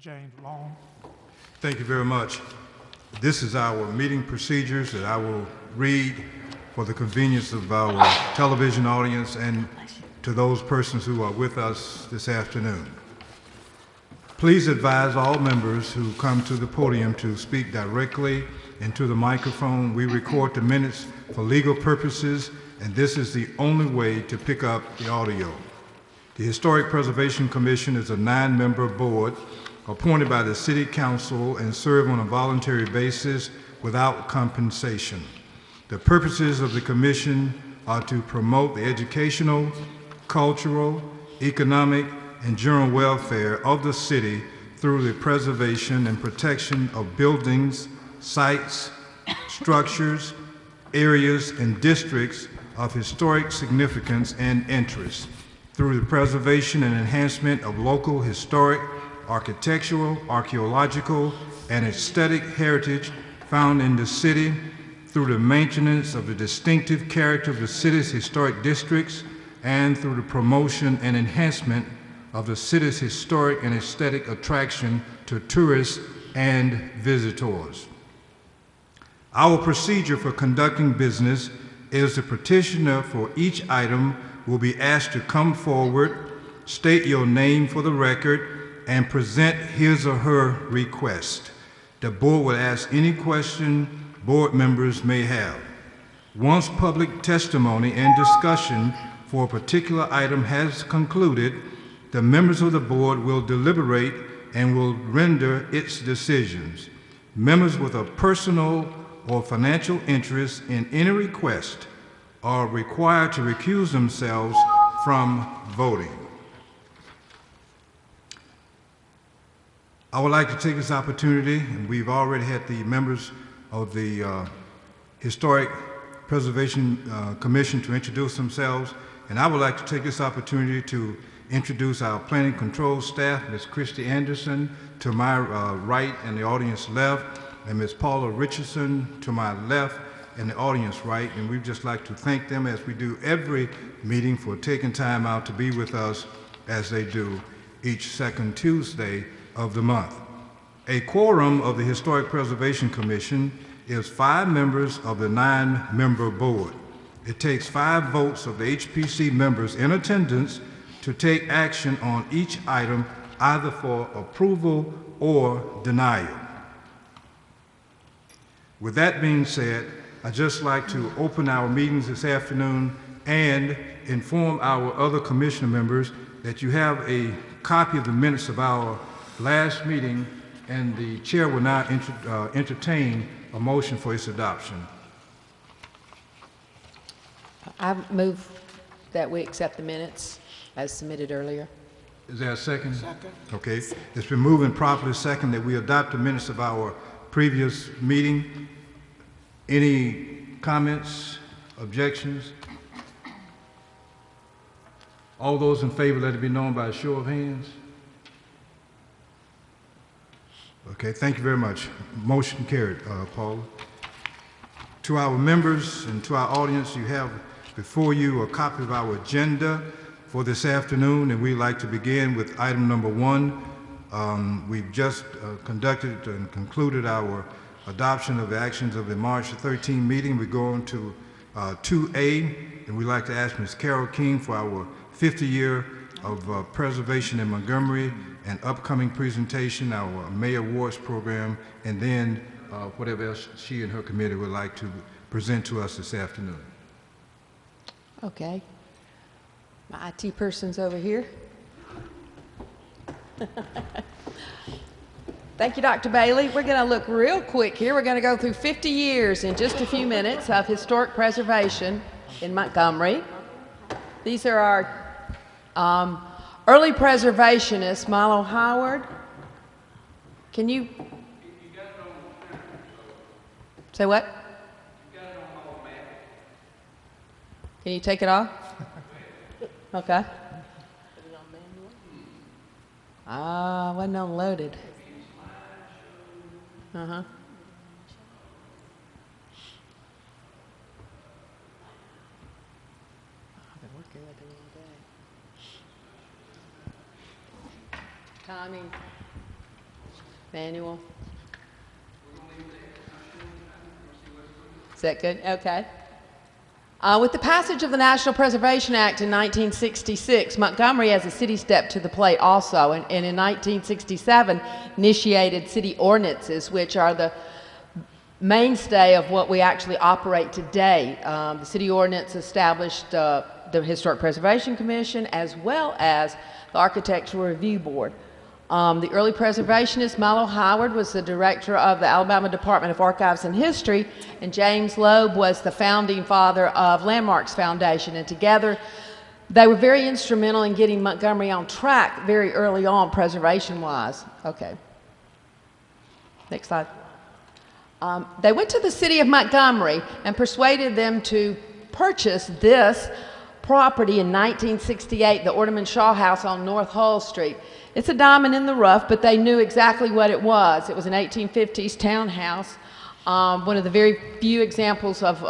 James Long. Thank you very much. This is our meeting procedures that I will read for the convenience of our television audience and to those persons who are with us this afternoon. Please advise all members who come to the podium to speak directly into the microphone. We record the minutes for legal purposes, and this is the only way to pick up the audio. The Historic Preservation Commission is a 9-member board appointed by the City Council and serve on a voluntary basis without compensation. The purposes of the commission are to promote the educational, cultural, economic, and general welfare of the city through the preservation and protection of buildings, sites, structures, areas, and districts of historic significance and interest, through the preservation and enhancement of local historic, architectural, archaeological, and aesthetic heritage found in the city, through the maintenance of the distinctive character of the city's historic districts, and through the promotion and enhancement of the city's historic and aesthetic attraction to tourists and visitors. Our procedure for conducting business is the petitioner for each item will be asked to come forward, state your name for the record, and present his or her request. The board will ask any question board members may have. Once public testimony and discussion for a particular item has concluded, the members of the board will deliberate and will render its decisions. Members with a personal or financial interest in any request are required to recuse themselves from voting. I would like to take this opportunity, and we've already had the members of the Historic Preservation Commission to introduce themselves, and I would like to take this opportunity to introduce our planning control staff, Ms. Christy Anderson to my right and the audience left, and Ms. Paula Richardson to my left and the audience right, and we'd just like to thank them as we do every meeting for taking time out to be with us as they do each second Tuesday of the month. A quorum of the Historic Preservation Commission is 5 members of the 9-member board. It takes 5 votes of the HPC members in attendance to take action on each item, either for approval or denial. With that being said, I'd just like to open our meetings this afternoon and inform our other commissioner members that you have a copy of the minutes of our last meeting, and the chair will now entertain a motion for its adoption. I move that we accept the minutes as submitted earlier. Is there a second? Second. Okay. It's been moved and properly second that we adopt the minutes of our previous meeting. Any comments, objections? All those in favor, let it be known by a show of hands. Okay, thank you very much. Motion carried, Paula. To our members and to our audience, you have before you a copy of our agenda for this afternoon, and we'd like to begin with item number 1. We've just conducted and concluded our adoption of the actions of the March 13 meeting. We go on to 2A, and we'd like to ask Ms. Carol King for our 50th year of preservation in Montgomery, an upcoming presentation, our Mayor Awards program, and then whatever else she and her committee would like to present to us this afternoon. Okay. My IT person's over here. Thank you, Dr. Bailey. We're going to look real quick here. We're going to go through 50 years in just a few minutes of historic preservation in Montgomery. These are our early preservationists. Milo Howard, can you say what? Can you take it off? Okay. Wasn't unloaded. Uh-huh. I've been working with him all day. Tommy. Manual. Is that good? Okay. With the passage of the National Preservation Act in 1966, Montgomery as a city stepped to the plate also, and in 1967 initiated city ordinances, which are the mainstay of what we actually operate today. The city ordinance established the Historic Preservation Commission as well as the Architectural Review Board. The early preservationist Milo Howard was the director of the Alabama Department of Archives and History, and James Loeb was the founding father of Landmarks Foundation, and together they were very instrumental in getting Montgomery on track very early on preservation-wise. Okay. Next slide. They went to the city of Montgomery and persuaded them to purchase this property in 1968, the Orderman Shaw House on North Hull Street. It's a diamond in the rough, but they knew exactly what it was. It was an 1850s townhouse, one of the very few examples of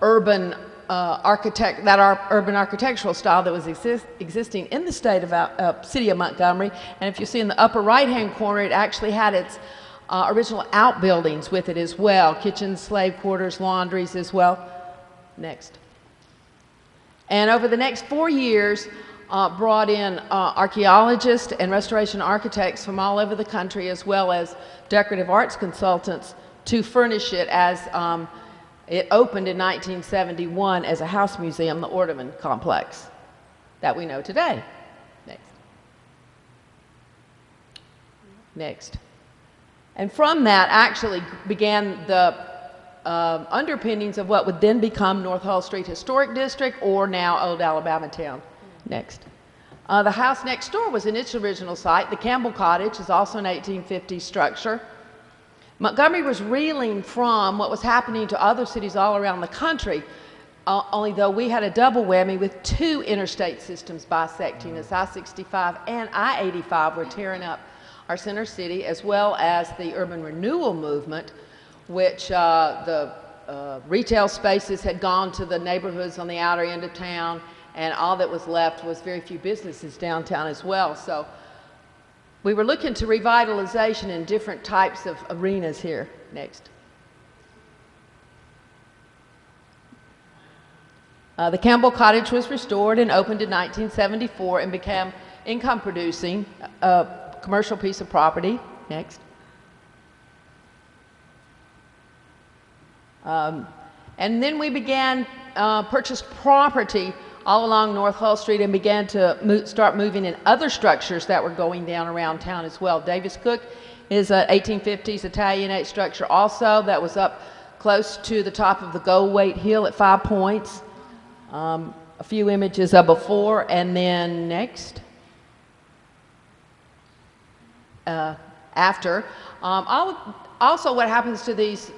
urban architectural style that was existing in the state of city of Montgomery. And if you see in the upper right-hand corner, it actually had its original outbuildings with it as well, kitchens, slave quarters, laundries as well. Next. And over the next 4 years, brought in archaeologists and restoration architects from all over the country, as well as decorative arts consultants, to furnish it as it opened in 1971 as a house museum, the Orderman Complex, that we know today. Next. Next. And from that actually began the underpinnings of what would then become North Hull Street Historic District, or now Old Alabama Town. Next. The house next door was in its original site. The Campbell Cottage is also an 1850s structure. Montgomery was reeling from what was happening to other cities all around the country, only though we had a double whammy with two interstate systems bisecting us. I-65 and I-85 were tearing up our center city, as well as the urban renewal movement, which the retail spaces had gone to the neighborhoods on the outer end of town, and all that was left was very few businesses downtown as well. So we were looking to revitalization in different types of arenas here. Next. The Campbell Cottage was restored and opened in 1974 and became income-producing, a commercial piece of property. Next. And then we began purchased property all along North Hull Street and began to start moving in other structures that were going down around town as well. Davis Cook is an 1850s Italianate structure also that was up close to the top of the Gold Weight Hill at 5 Points. A few images of before, and then next. After. Also what happens to these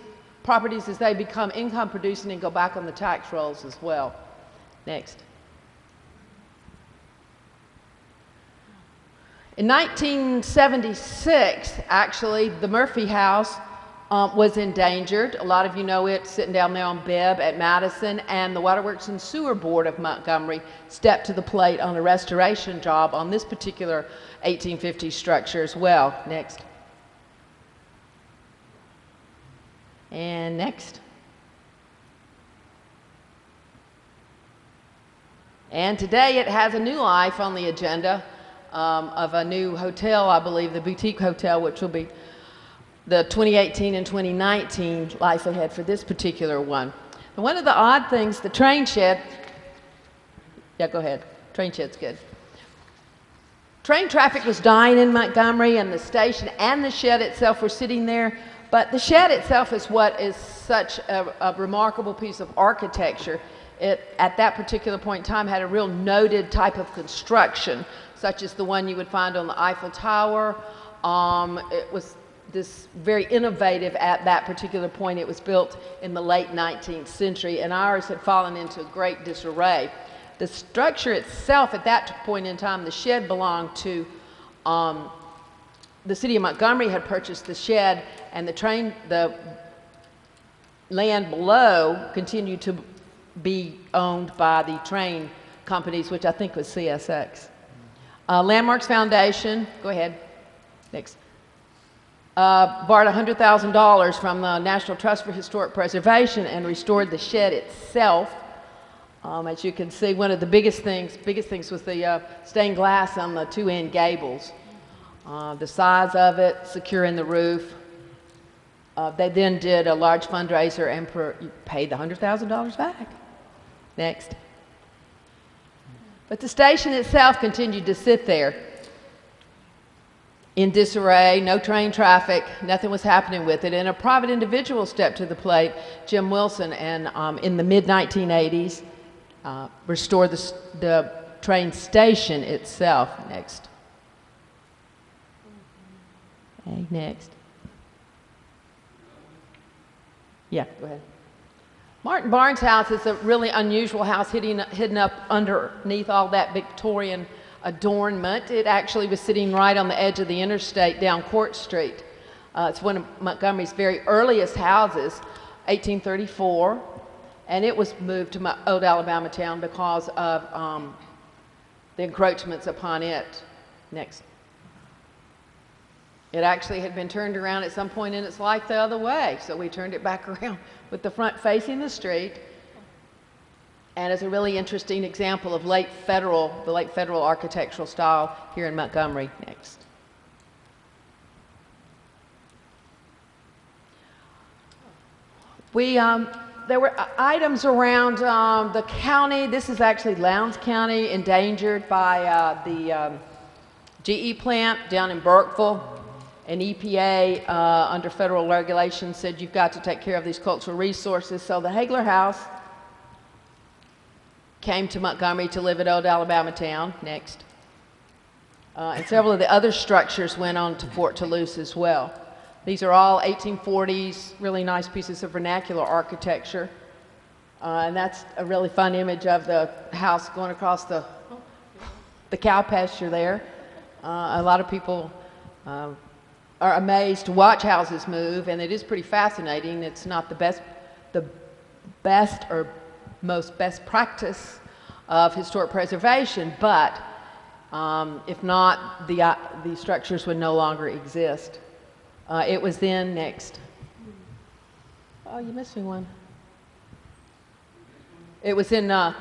properties is they become income producing and go back on the tax rolls as well. Next. In 1976, actually, the Murphy House was endangered. A lot of you know it, sitting down there on Bibb at Madison, and the Waterworks and Sewer Board of Montgomery stepped to the plate on a restoration job on this particular 1850 structure as well. Next. And next. And today it has a new life on the agenda of a new hotel, I believe, the Boutique Hotel, which will be the 2018 and 2019 life ahead for this particular one. And one of the odd things, the train shed, yeah, go ahead, train shed's good. Train traffic was dying in Montgomery, and the station and the shed itself were sitting there, but the shed itself is what is such a remarkable piece of architecture. It, at that particular point in time, had a real noted type of construction, such as the one you would find on the Eiffel Tower. It was this very innovative at that particular point. It was built in the late 19th century, and ours had fallen into great disarray. The structure itself, at that point in time, the shed belonged to the city of Montgomery had purchased the shed, and the land below continued to be owned by the train companies, which I think was CSX. Landmarks Foundation, go ahead, next. borrowed $100,000 from the National Trust for Historic Preservation and restored the shed itself. As you can see, one of the biggest things was the stained glass on the two end gables. The size of it, securing the roof. They then did a large fundraiser and paid the $100,000 back. Next. But the station itself continued to sit there in disarray, no train traffic, nothing was happening with it. And a private individual stepped to the plate, Jim Wilson, and in the mid-1980s, restored the train station itself. Next. Okay, next. Yeah, go ahead. Martin Barnes' house is a really unusual house hidden up underneath all that Victorian adornment. It actually was sitting right on the edge of the interstate down Court Street. It's one of Montgomery's very earliest houses, 1834, and it was moved to Old Alabama Town because of the encroachments upon it. Next. It actually had been turned around at some point in its life the other way, so we turned it back around with the front facing the street. And it's a really interesting example of the late federal architectural style here in Montgomery. Next. There were items around the county. This is actually Lowndes County, endangered by the GE plant down in Burkeville. And EPA, under federal regulations, said you've got to take care of these cultural resources. So the Hagler House came to Montgomery to live at Old Alabama Town. Next. And several of the other structures went on to Fort Toulouse as well. These are all 1840s, really nice pieces of vernacular architecture. And that's a really fun image of the house going across the cow pasture there. A lot of people are amazed to watch houses move, and it is pretty fascinating. It's not the best or most best practice of historic preservation, but if not, the structures would no longer exist. It was then next. Oh, you're missing one. It was then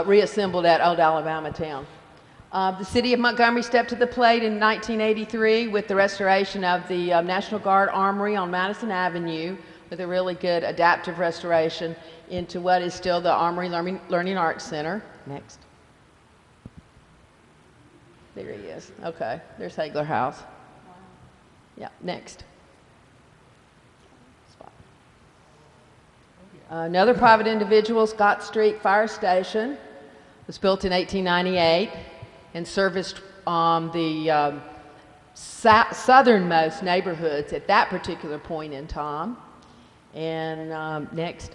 reassembled at Old Alabama Town. The city of Montgomery stepped to the plate in 1983 with the restoration of the National Guard Armory on Madison Avenue, with a really good adaptive restoration into what is still the Armory Learning Arts Center. Next. There he is. Okay, there's Hagler House. Yeah, next. Another private individual, Scott Street Fire Station, was built in 1898 and serviced the southernmost neighborhoods at that particular point in time. And next.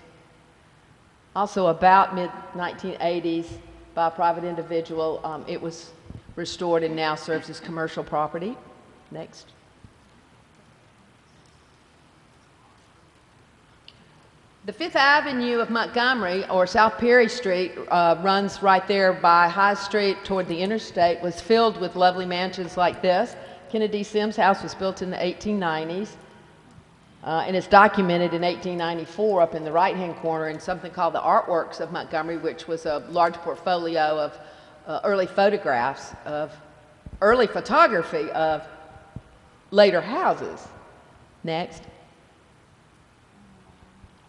Also about mid-1980s by a private individual, it was restored and now serves as commercial property. Next. The Fifth Avenue of Montgomery, or South Perry Street, runs right there by High Street toward the interstate, was filled with lovely mansions like this. Kennedy Sims' house was built in the 1890s, and it's documented in 1894 up in the right-hand corner in something called the Artworks of Montgomery, which was a large portfolio of early photographs of early photography of later houses. Next.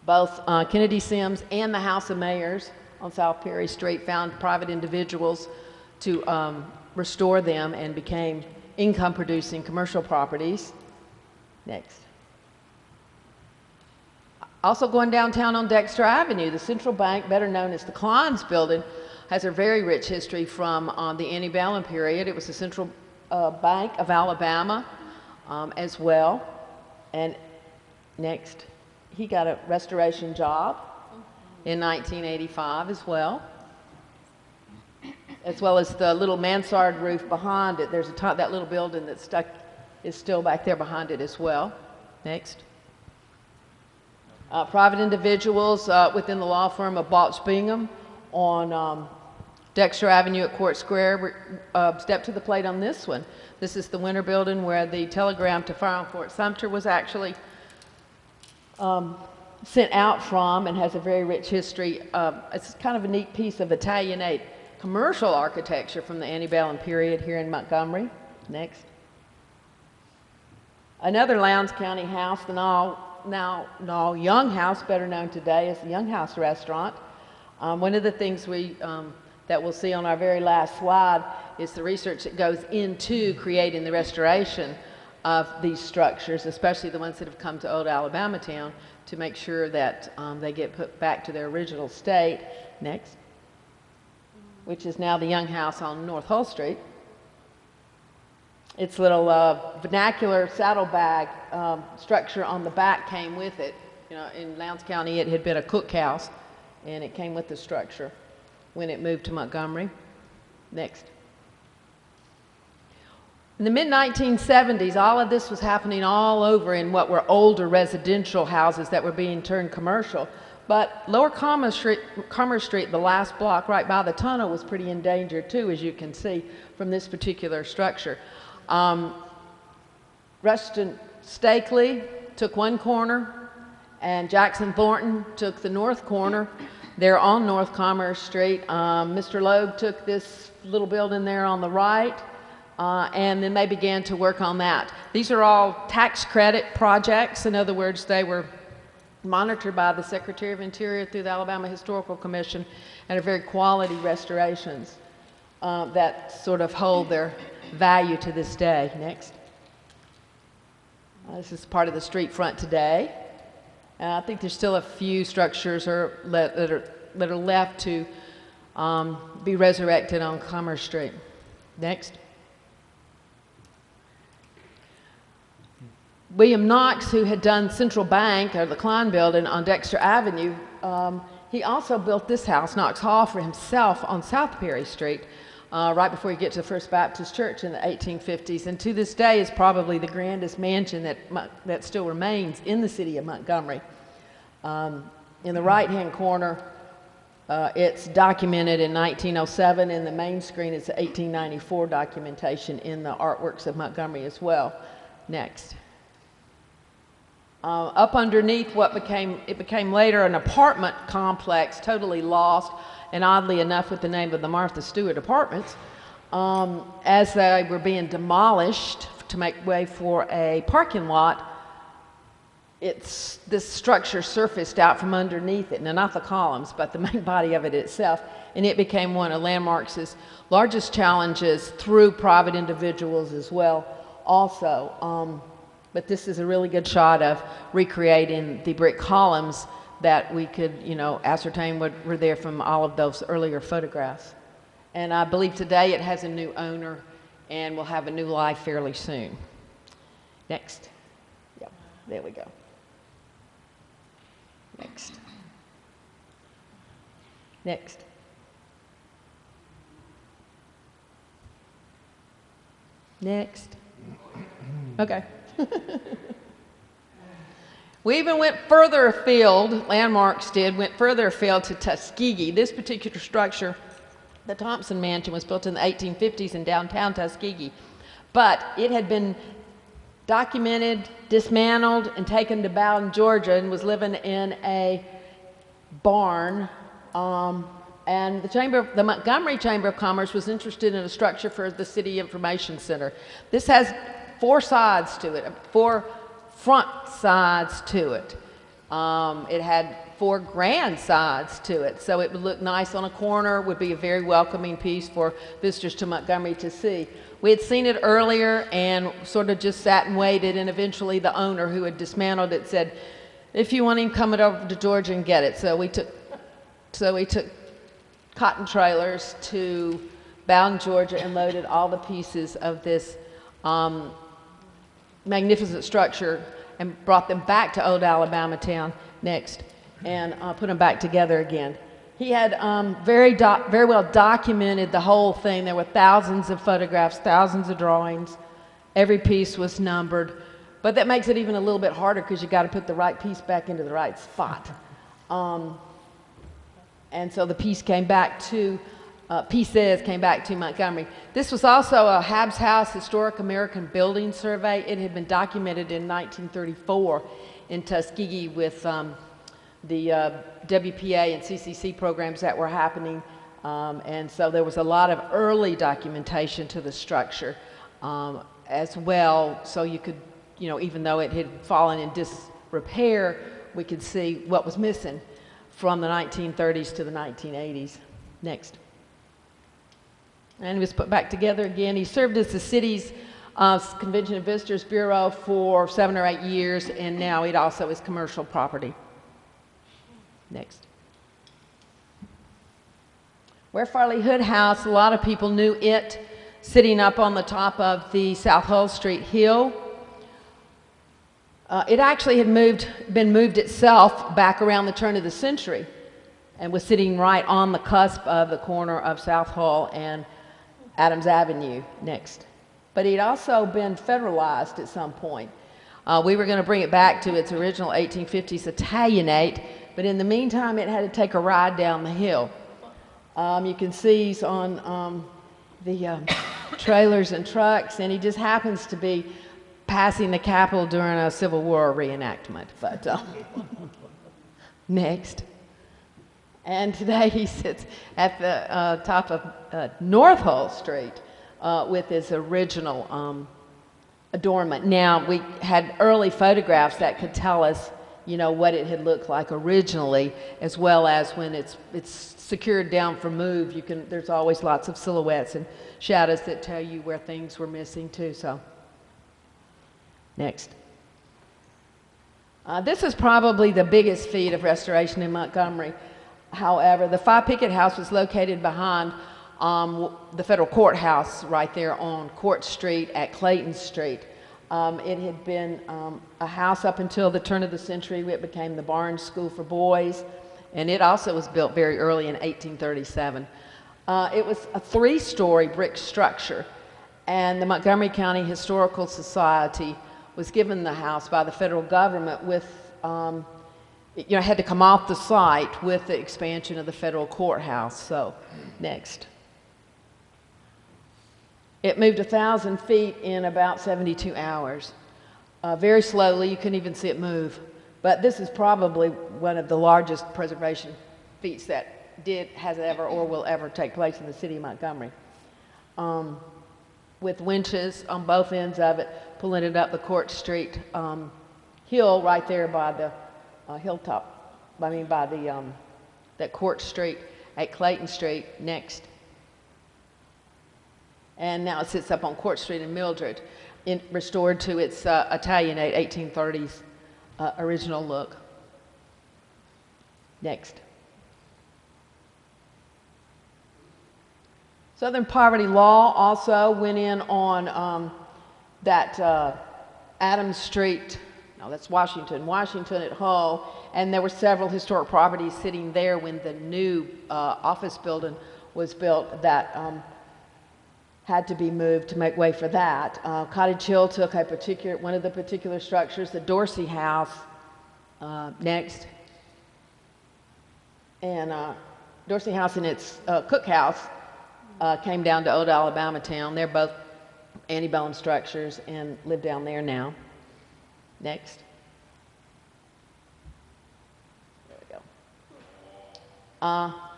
Both Kennedy Sims and the House of Mayors on South Perry Street found private individuals to restore them and became income-producing commercial properties. Next. Also going downtown on Dexter Avenue, the Central Bank, better known as the Klein's Building, has a very rich history from the antebellum period. It was the Central Bank of Alabama as well. And next. He got a restoration job in 1985 as well as the little mansard roof behind it. There's that little building that's is still back there behind it as well. Next. Private individuals within the law firm of Balch Bingham on Dexter Avenue at Court Square, step to the plate on this one. This is the Winter Building where the telegram to fire on Fort Sumter was actually sent out from, and has a very rich history. It's kind of a neat piece of Italianate commercial architecture from the antebellum period here in Montgomery. Next. Another Lowndes County house, the now Young House, better known today as the Young House Restaurant. One of the things that we'll see on our very last slide is the research that goes into creating the restoration of these structures, especially the ones that have come to Old Alabama Town, to make sure that they get put back to their original state. Next. Which is now the Young House on North Hull Street. Its little vernacular saddlebag structure on the back came with it. You know, in Lowndes County, it had been a cookhouse, and it came with the structure when it moved to Montgomery. Next. In the mid-1970s, all of this was happening all over in what were older residential houses that were being turned commercial. But Lower Commerce Street, the last block right by the tunnel, was pretty endangered too, as you can see from this particular structure. Ruston Stakely took one corner, and Jackson Thornton took the north corner. They're on North Commerce Street. Mr. Loeb took this little building there on the right, and then they began to work on that. These are all tax credit projects. In other words, they were monitored by the Secretary of Interior through the Alabama Historical Commission, and are very quality restorations that sort of hold their value to this day. Next. This is part of the street front today. I think there's still a few structures that are left to be resurrected on Commerce Street. Next. William Knox, who had done Central Bank, or the Klein Building, on Dexter Avenue, he also built this house, Knox Hall, for himself on South Perry Street, right before you get to the First Baptist Church in the 1850s, and to this day is probably the grandest mansion that still remains in the city of Montgomery. In the right-hand corner, it's documented in 1907. In the main screen, it's 1894 documentation in the artworks of Montgomery as well. Next. Up underneath what became later an apartment complex, totally lost, and oddly enough with the name of the Martha Stewart Apartments, as they were being demolished to make way for a parking lot, this structure surfaced out from underneath it. Now, not the columns, but the main body of it itself, and it became one of Landmark's largest challenges through private individuals as well also. But this is a really good shot of recreating the brick columns that we could, ascertain what were there from all of those earlier photographs. And I believe today it has a new owner and will have a new life fairly soon. Next. Yeah, there we go. Next. Next. Next. Okay. We even went further afield, Landmarks went further afield to Tuskegee. This particular structure, the Thompson Mansion, was built in the 1850s in downtown Tuskegee. But it had been documented, dismantled, and taken to Bowden, Georgia, and was living in a barn. And the Montgomery Chamber of Commerce was interested in a structure for the City Information Center. This has 4 sides to it, 4 front sides to it. It had 4 grand sides to it, so it would look nice on a corner, would be a very welcoming piece for visitors to Montgomery to see. We had seen it earlier and sort of just sat and waited, and eventually the owner who had dismantled it said, if you want him, come it over to Georgia and get it. So we took cotton trailers to Bowden, Georgia, and loaded all the pieces of this magnificent structure and brought them back to Old Alabama Town next, and put them back together again. He had very well documented the whole thing. There were thousands of photographs, thousands of drawings. Every piece was numbered, but that makes it even a little bit harder because you got to put the right piece back into the right spot. And so the piece came back to pieces came back to Montgomery. This was also a Habs House Historic American Building Survey. It had been documented in 1934 in Tuskegee with the WPA and CCC programs that were happening. And so there was a lot of early documentation to the structure as well. So you could, you know, even though it had fallen in disrepair, we could see what was missing from the 1930s to the 1980s. Next. And he was put back together again. He served as the city's Convention and Visitors Bureau for 7 or 8 years, and now it also is commercial property. Next. Ware Farley Hood House, a lot of people knew it, sitting up on the top of the South Hull Street Hill. It actually had been moved itself back around the turn of the century and was sitting right on the cusp of the corner of South Hull and Adams Avenue. Next. But it had also been federalized at some point. We were going to bring it back to its original 1850s Italianate, but in the meantime it had to take a ride down the hill. You can see he's on the trailers and trucks, and he just happens to be passing the Capitol during a Civil War reenactment. But next. And today he sits at the top of North Hull Street with his original adornment. Now, we had early photographs that could tell us, you know, what it had looked like originally, as well as when it's secured down for move. There's always lots of silhouettes and shadows that tell you where things were missing too. So, next. This is probably the biggest feat of restoration in Montgomery. However, the 5 Picket House was located behind the federal courthouse right there on Court Street at Clayton Street. It had been a house up until the turn of the century. It became the Barnes School for Boys, and it also was built very early in 1837. It was a 3-story brick structure, and the Montgomery County Historical Society was given the house by the federal government with you know, had to come off the site with the expansion of the federal courthouse. So, next. It moved 1,000 feet in about 72 hours. Very slowly, you couldn't even see it move. But this is probably one of the largest preservation feats that has ever or will ever take place in the city of Montgomery. With winches on both ends of it, pulling it up the Court Street hill right there by the hilltop, by the that Court Street at Clayton Street. Next. And now it sits up on Court Street in Mildred, restored to its Italianate 1830s original look. Next. Southern Poverty Law also went in on that Adams Street. No, that's Washington at Hull, and there were several historic properties sitting there when the new office building was built that had to be moved to make way for that. Cottage Hill took one of the particular structures, the Dorsey House, next. And Dorsey House and its cookhouse came down to Old Alabama Town. They're both antebellum structures and live down there now. Next. There we go.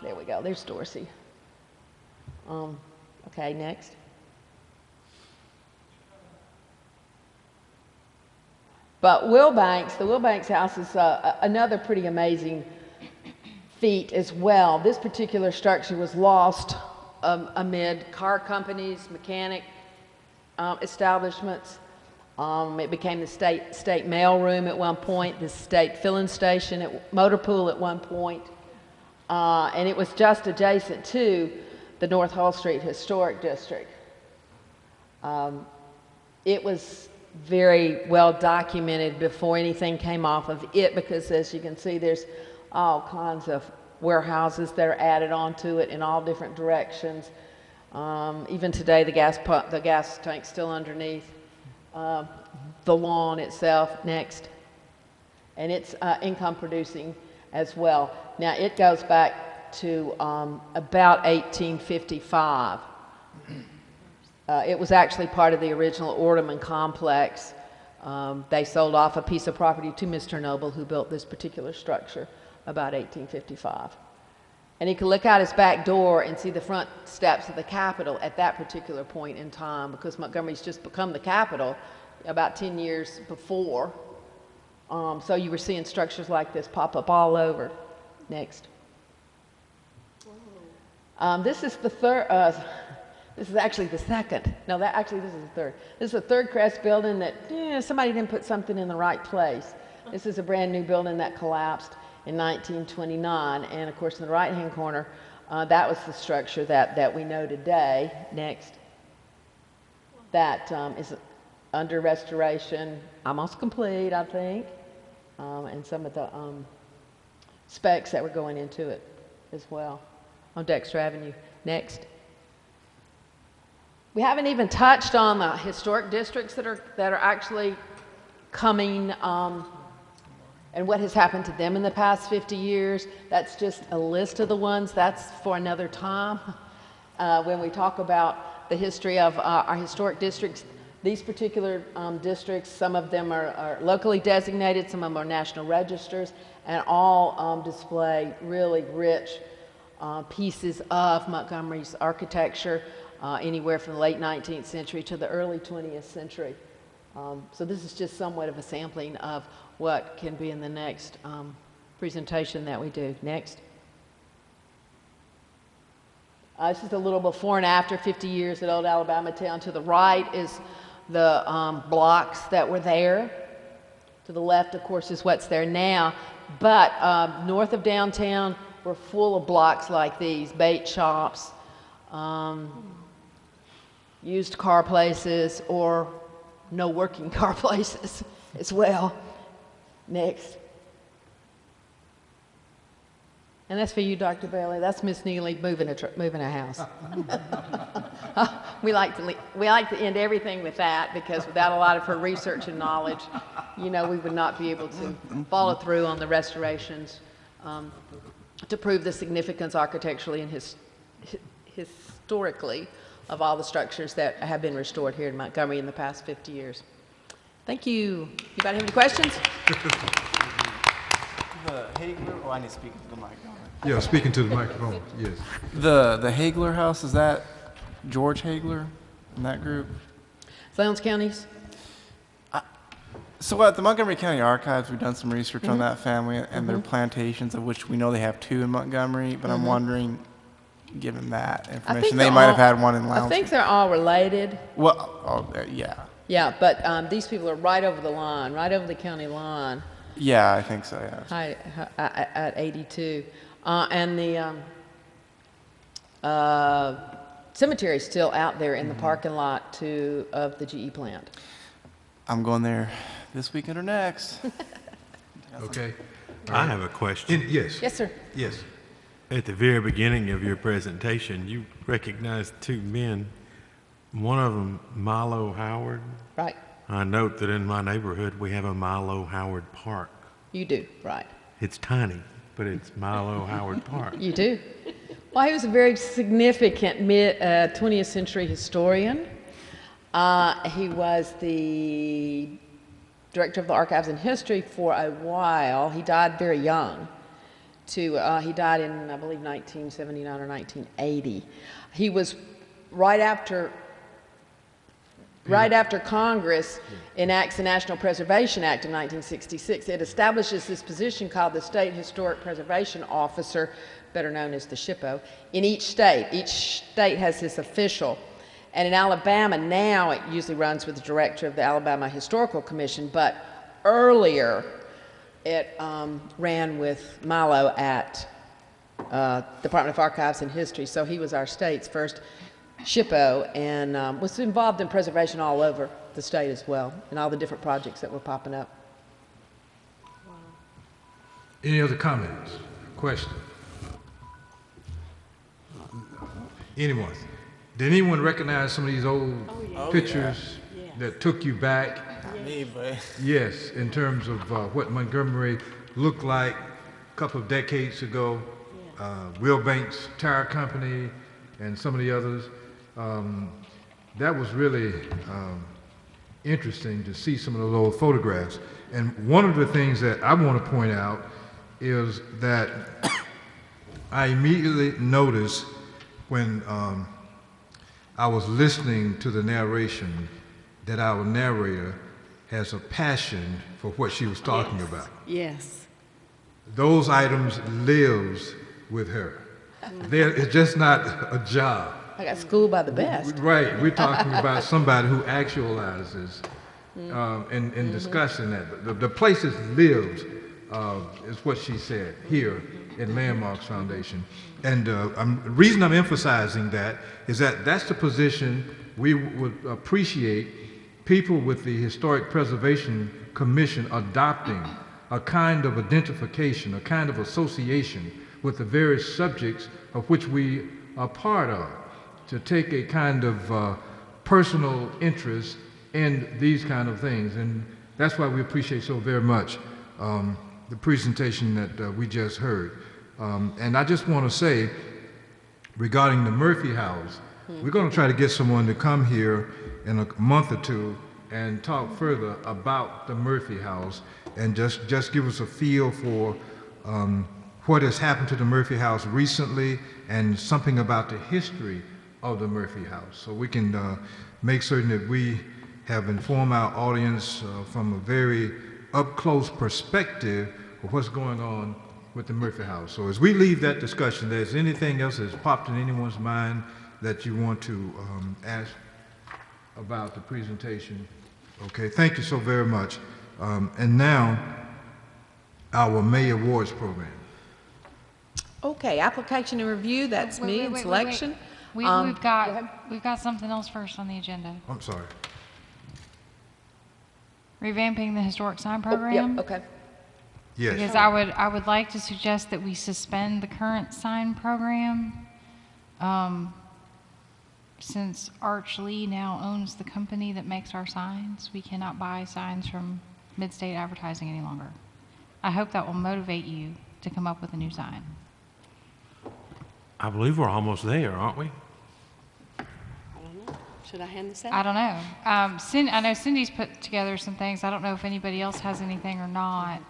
There we go. There's Dorsey. Okay, next. But the Wilbanks house is another pretty amazing feat as well. This particular structure was lost amid car companies, mechanic establishments. It became the state mail room at one point, the state filling station, motor pool at one point, and it was just adjacent to the North Hull Street Historic District. It was very well documented before anything came off of it, because as you can see, there's all kinds of warehouses that are added onto it in all different directions. Even today, the gas tank's still underneath. The lawn itself, next. And it's income producing as well. Now, it goes back to about 1855. It was actually part of the original Orderman complex. They sold off a piece of property to Mr. Noble, who built this particular structure about 1855. And he could look out his back door and see the front steps of the Capitol at that particular point in time, because Montgomery's just become the capital about 10 years before. So you were seeing structures like this pop up all over. Next. This is the third. This is actually the second. No, this is the third. This is the third crest building that somebody didn't put something in the right place. This is a brand new building that collapsed in 1929, and of course in the right-hand corner, that was the structure that we know today. Next. That is under restoration, almost complete, I think, and some of the specs that were going into it as well on Dexter Avenue. Next. We haven't even touched on the historic districts that are actually coming, and what has happened to them in the past 50 years. That's just a list of the ones. That's for another time. When we talk about the history of our historic districts, these particular districts, some of them are locally designated, some of them are national registers, and all display really rich pieces of Montgomery's architecture, anywhere from the late 19th century to the early 20th century. So this is just somewhat of a sampling of what can be in the next presentation that we do. Next. This is a little before and after, 50 years at Old Alabama Town. To the right is the blocks that were there. To the left, of course, is what's there now. But north of downtown, we're full of blocks like these, bait shops, used car places, or no working car places as well. Next. And that's for you, Dr. Bailey. That's Miss Neely moving a house. we like to end everything with that, because without a lot of her research and knowledge, we would not be able to follow through on the restorations to prove the significance architecturally and historically of all the structures that have been restored here in Montgomery in the past 50 years. Thank you. Anybody have any questions? The Hagler, I need to speak into the microphone. Yeah, speaking to the microphone, yes. The Hagler house, is that George Hagler in that group? Lowndes Counties? So at the Montgomery County Archives, we've done some research on that family and their plantations, of which we know they have 2 in Montgomery, but I'm wondering, given that information, they might have had one in Lowndes. I think they're all related. Well, yeah. Yeah, but these people are right over the line, right over the county line. Yeah, I think so, yeah. At 82. And the cemetery is still out there in the parking lot of the GE plant. I'm going there this weekend or next. Okay. I have a question. Yes. Yes, sir. Yes. At the very beginning of your presentation, you recognized 2 men, one of them Milo Howard. Right. I note that in my neighborhood we have a Milo Howard Park. You do, right. It's tiny, but it's Milo Howard Park. You do. Well, he was a very significant 20th century historian. He was the director of the Archives and History for a while. He died very young. He died in, I believe, 1979 or 1980. He was right after Congress enacts the National Preservation Act in 1966. It establishes this position called the State Historic Preservation Officer, better known as the SHPO, in each state. Each state has this official. And in Alabama now, it usually runs with the director of the Alabama Historical Commission, but earlier it ran with Milo at Department of Archives and History. So he was our state's first SHPO, and was involved in preservation all over the state as well, and all the different projects that were popping up. Any other comments, questions? Anyone? Did anyone recognize some of these old pictures that took you back? Not me, but Yes, in terms of what Montgomery looked like a couple of decades ago. Will Banks Tire Company and some of the others. That was really interesting to see some of those old photographs. And one of the things that I want to point out is that I immediately noticed when I was listening to the narration that our narrator has a passion for what she was talking about. Yes. Those items lives with her. It's just not a job. I got schooled by the best. Right, we're talking about somebody who actualizes in discussing that. The places lives is what she said here in Landmarks Foundation. And the reason I'm emphasizing that is that that's the position we would appreciate people with the Historic Preservation Commission adopting, a kind of identification, a kind of association with the various subjects of which we are part of, to take a kind of personal interest in these kind of things. And that's why we appreciate so very much the presentation that we just heard. And I just want to say, regarding the Murphy House, we're going to try to get someone to come here in a month or two and talk further about the Murphy House and just give us a feel for what has happened to the Murphy House recently and something about the history of the Murphy House. So we can make certain that we have informed our audience from a very up-close perspective of what's going on with the Murphy House. So as we leave that discussion, there's anything else that's popped in anyone's mind that you want to ask about the presentation? Okay, thank you so very much. And now, our May Awards program. Okay, application and review, that's me, and selection. We've Go got something else first on the agenda. I'm sorry. Revamping the historic sign program. Yep, okay. Yes. Because I would like to suggest that we suspend the current sign program, since Arch Lee now owns the company that makes our signs. We cannot buy signs from Mid-State Advertising any longer. I hope that will motivate you to come up with a new sign. I believe we're almost there, aren't we? I don't know. Should I hand this out? I don't know. I know Cindy's put together some things. I don't know if anybody else has anything or not.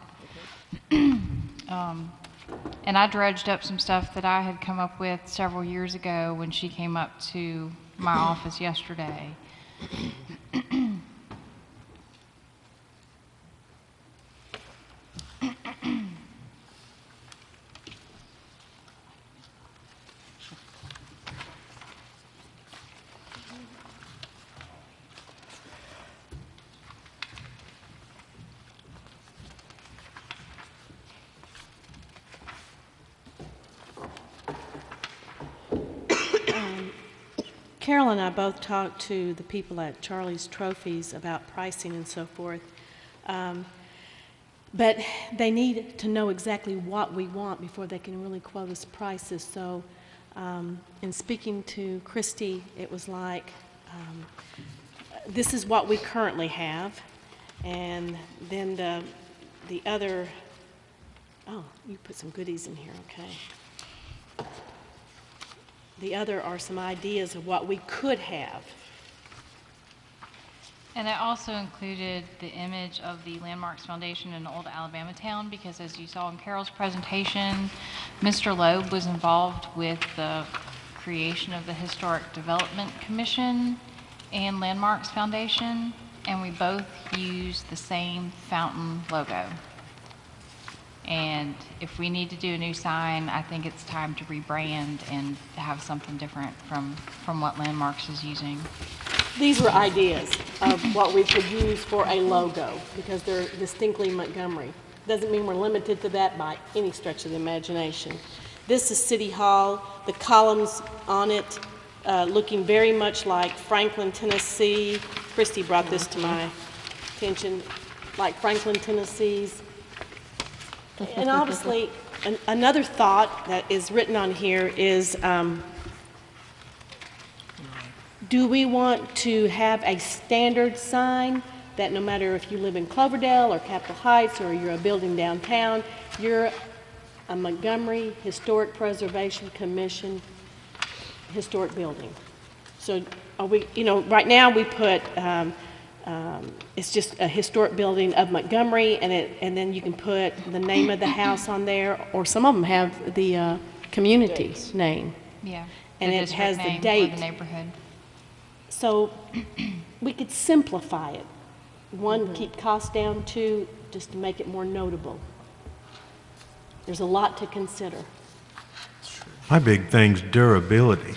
And I dredged up some stuff that I had come up with several years ago when she came up to my office yesterday. Carol and I both talked to the people at Charlie's Trophies about pricing and so forth. But they need to know exactly what we want before they can really quote us prices. So in speaking to Christy, it was like, this is what we currently have. And then the other, oh, you put some goodies in here, okay. The other are some ideas of what we could have. And I also included the image of the Landmarks Foundation in Old Alabama Town, because as you saw in Carol's presentation, Mr. Loeb was involved with the creation of the Historic Development Commission and Landmarks Foundation, and we both use the same fountain logo. And if we need to do a new sign, I think it's time to rebrand and have something different from what Landmarks is using. These were ideas of what we could use for a logo because they're distinctly Montgomery. Doesn't mean we're limited to that by any stretch of the imagination. This is City Hall, the columns on it looking very much like Franklin, Tennessee. Christy brought this to my attention, like Franklin, Tennessee's. And obviously, another thought that is written on here is, do we want to have a standard sign that no matter if you live in Cloverdale or Capitol Heights or you're a building downtown, you're a Montgomery Historic Preservation Commission historic building. So are we, right now we put, it's just a historic building of Montgomery, and then you can put the name of the house on there, or some of them have the community name. Yeah. And the it district has the name or date. the neighborhood. So we could simplify it. One, keep costs down. Two, just to make it more notable. There's a lot to consider. My big thing's durability,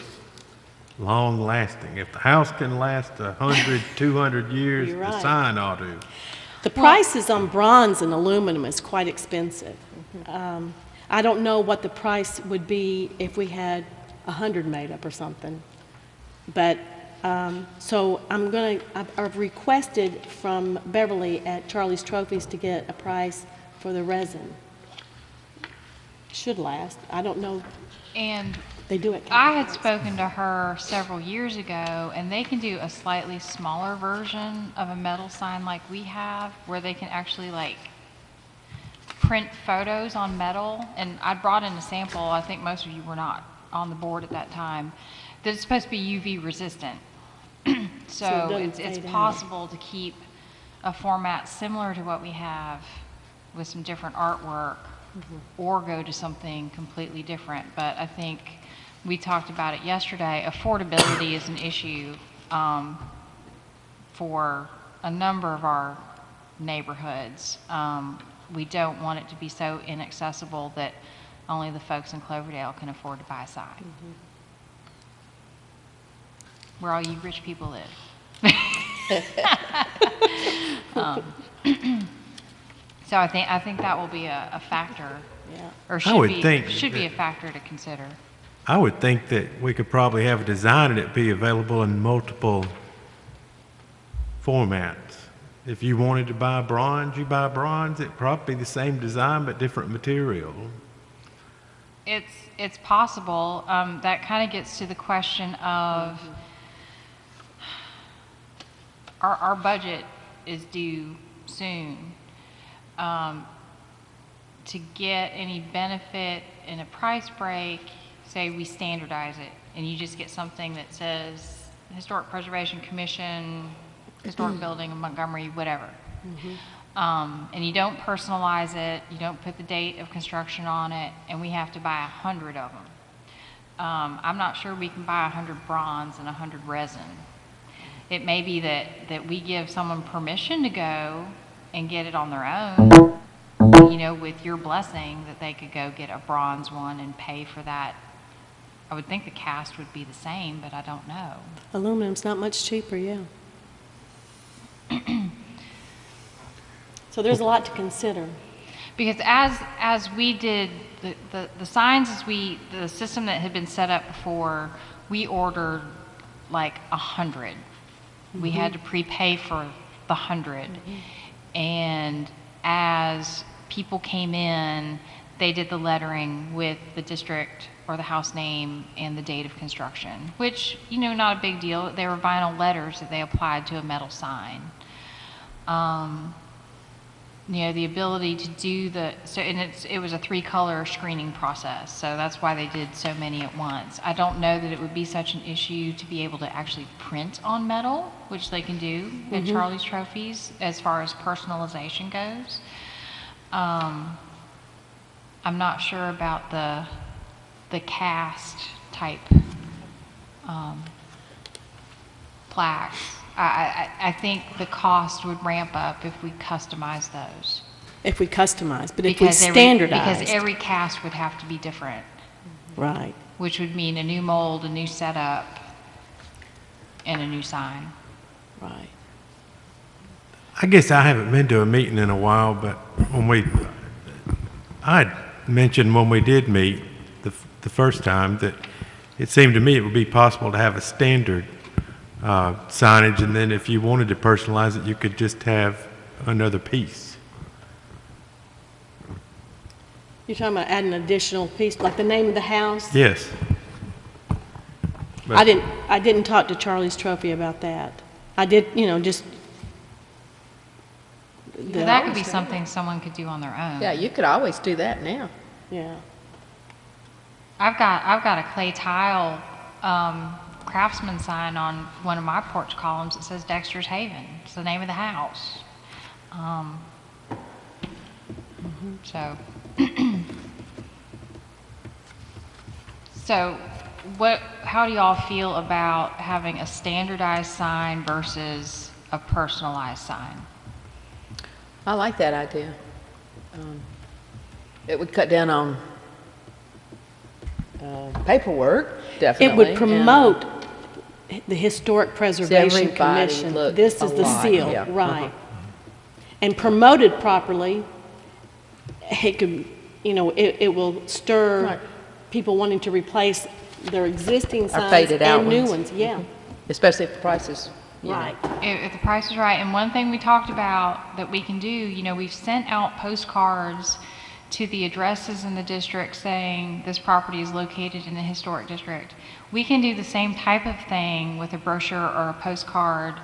long lasting. If the house can last 100, 200 years, You're the right. sign ought to. The prices on bronze and aluminum is quite expensive. I don't know what the price would be if we had 100 made up or something. But, so I've requested from Beverly at Charlie's Trophies to get a price for the resin. Should last. I don't know. And They do it. I had spoken to her several years ago, and they can do a slightly smaller version of a metal sign like we have, where they can actually like print photos on metal. And I brought in a sample. I think most of you were not on the board at that time. That it's supposed to be UV resistant. So doesn't it's fade out. possible to keep a format similar to what we have with some different artwork, or go to something completely different. But I think we talked about it yesterday. Affordability is an issue for a number of our neighborhoods. We don't want it to be so inaccessible that only the folks in Cloverdale can afford to buy a sign. Where all you rich people live. So I think that will be a factor, Yeah. or would should think be a that- factor to consider. I would think that we could probably have a design and it be available in multiple formats. If you wanted to buy bronze, you buy bronze. It'd probably be the same design but different material. It's possible. That kind of gets to the question of our budget is due soon. To get any benefit in a price break, say we standardize it, and you just get something that says Historic Preservation Commission, Historic Building in Montgomery, whatever. And you don't personalize it, you don't put the date of construction on it, and we have to buy 100 of them. I'm not sure we can buy 100 bronze and 100 resin. It may be that we give someone permission to go and get it on their own, with your blessing, that they could go get a bronze one and pay for that. I would think the cast would be the same, but I don't know. Aluminum's not much cheaper, yeah. So there's a lot to consider. Because as we did the signs, the system that had been set up before, we ordered like 100. We had to prepay for the 100. And as people came in, they did the lettering with the district or the house name and the date of construction, which, not a big deal. They were vinyl letters that they applied to a metal sign. The ability to do it was a 3-color screening process, so that's why they did so many at once. I don't know that it would be such an issue to be able to actually print on metal, which they can do at Charlie's Trophies as far as personalization goes. I'm not sure about the cast type plaques. I think the cost would ramp up if we customize those. If we customize, but if we standardize. Because every cast would have to be different. Right. Which would mean a new mold, a new setup, and a new sign. Right. I guess I haven't been to a meeting in a while, but I mentioned when we did meet the first time that it seemed to me it would be possible to have a standard signage, and then if you wanted to personalize it, you could just have another piece. You're talking about adding an additional piece, like the name of the house? Yes. I didn't talk to Charlie's Trophy about that. I did, just. That could be something someone could do on their own. Yeah, you could always do that now. Yeah. I've got a clay tile craftsman sign on one of my porch columns that says Dexter's Haven. It's the name of the house. So, so how do y'all feel about having a standardized sign versus a personalized sign? I like that idea. It would cut down on paperwork, definitely. It would and promote the Historic Preservation everybody Commission. look This is the alike, seal, yeah. right. And promoted properly, it could, you know, it will stir Right. people wanting to replace their existing signs faded out and new ones. ones, yeah. especially if the price is, you know. Right. If the price is right, and one thing we talked about that we can do, you know, we've sent out postcards to the addresses in the district saying this property is located in the historic district. We can do the same type of thing with a brochure or a postcard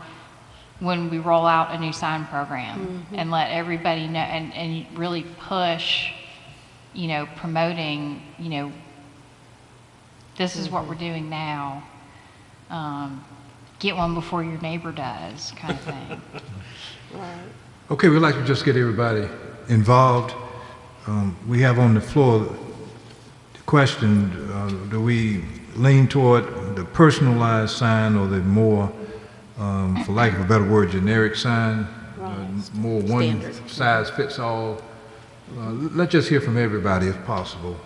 when we roll out a new sign program and let everybody know and really push, you know, promoting, you know, this is what we're doing now. Get one before your neighbor does, kind of thing. Okay, we'd like to just get everybody involved. We have on the floor the question, do we lean toward the personalized sign or the more, for lack of a better word, generic sign? More one size fits all? Let's just hear from everybody if possible.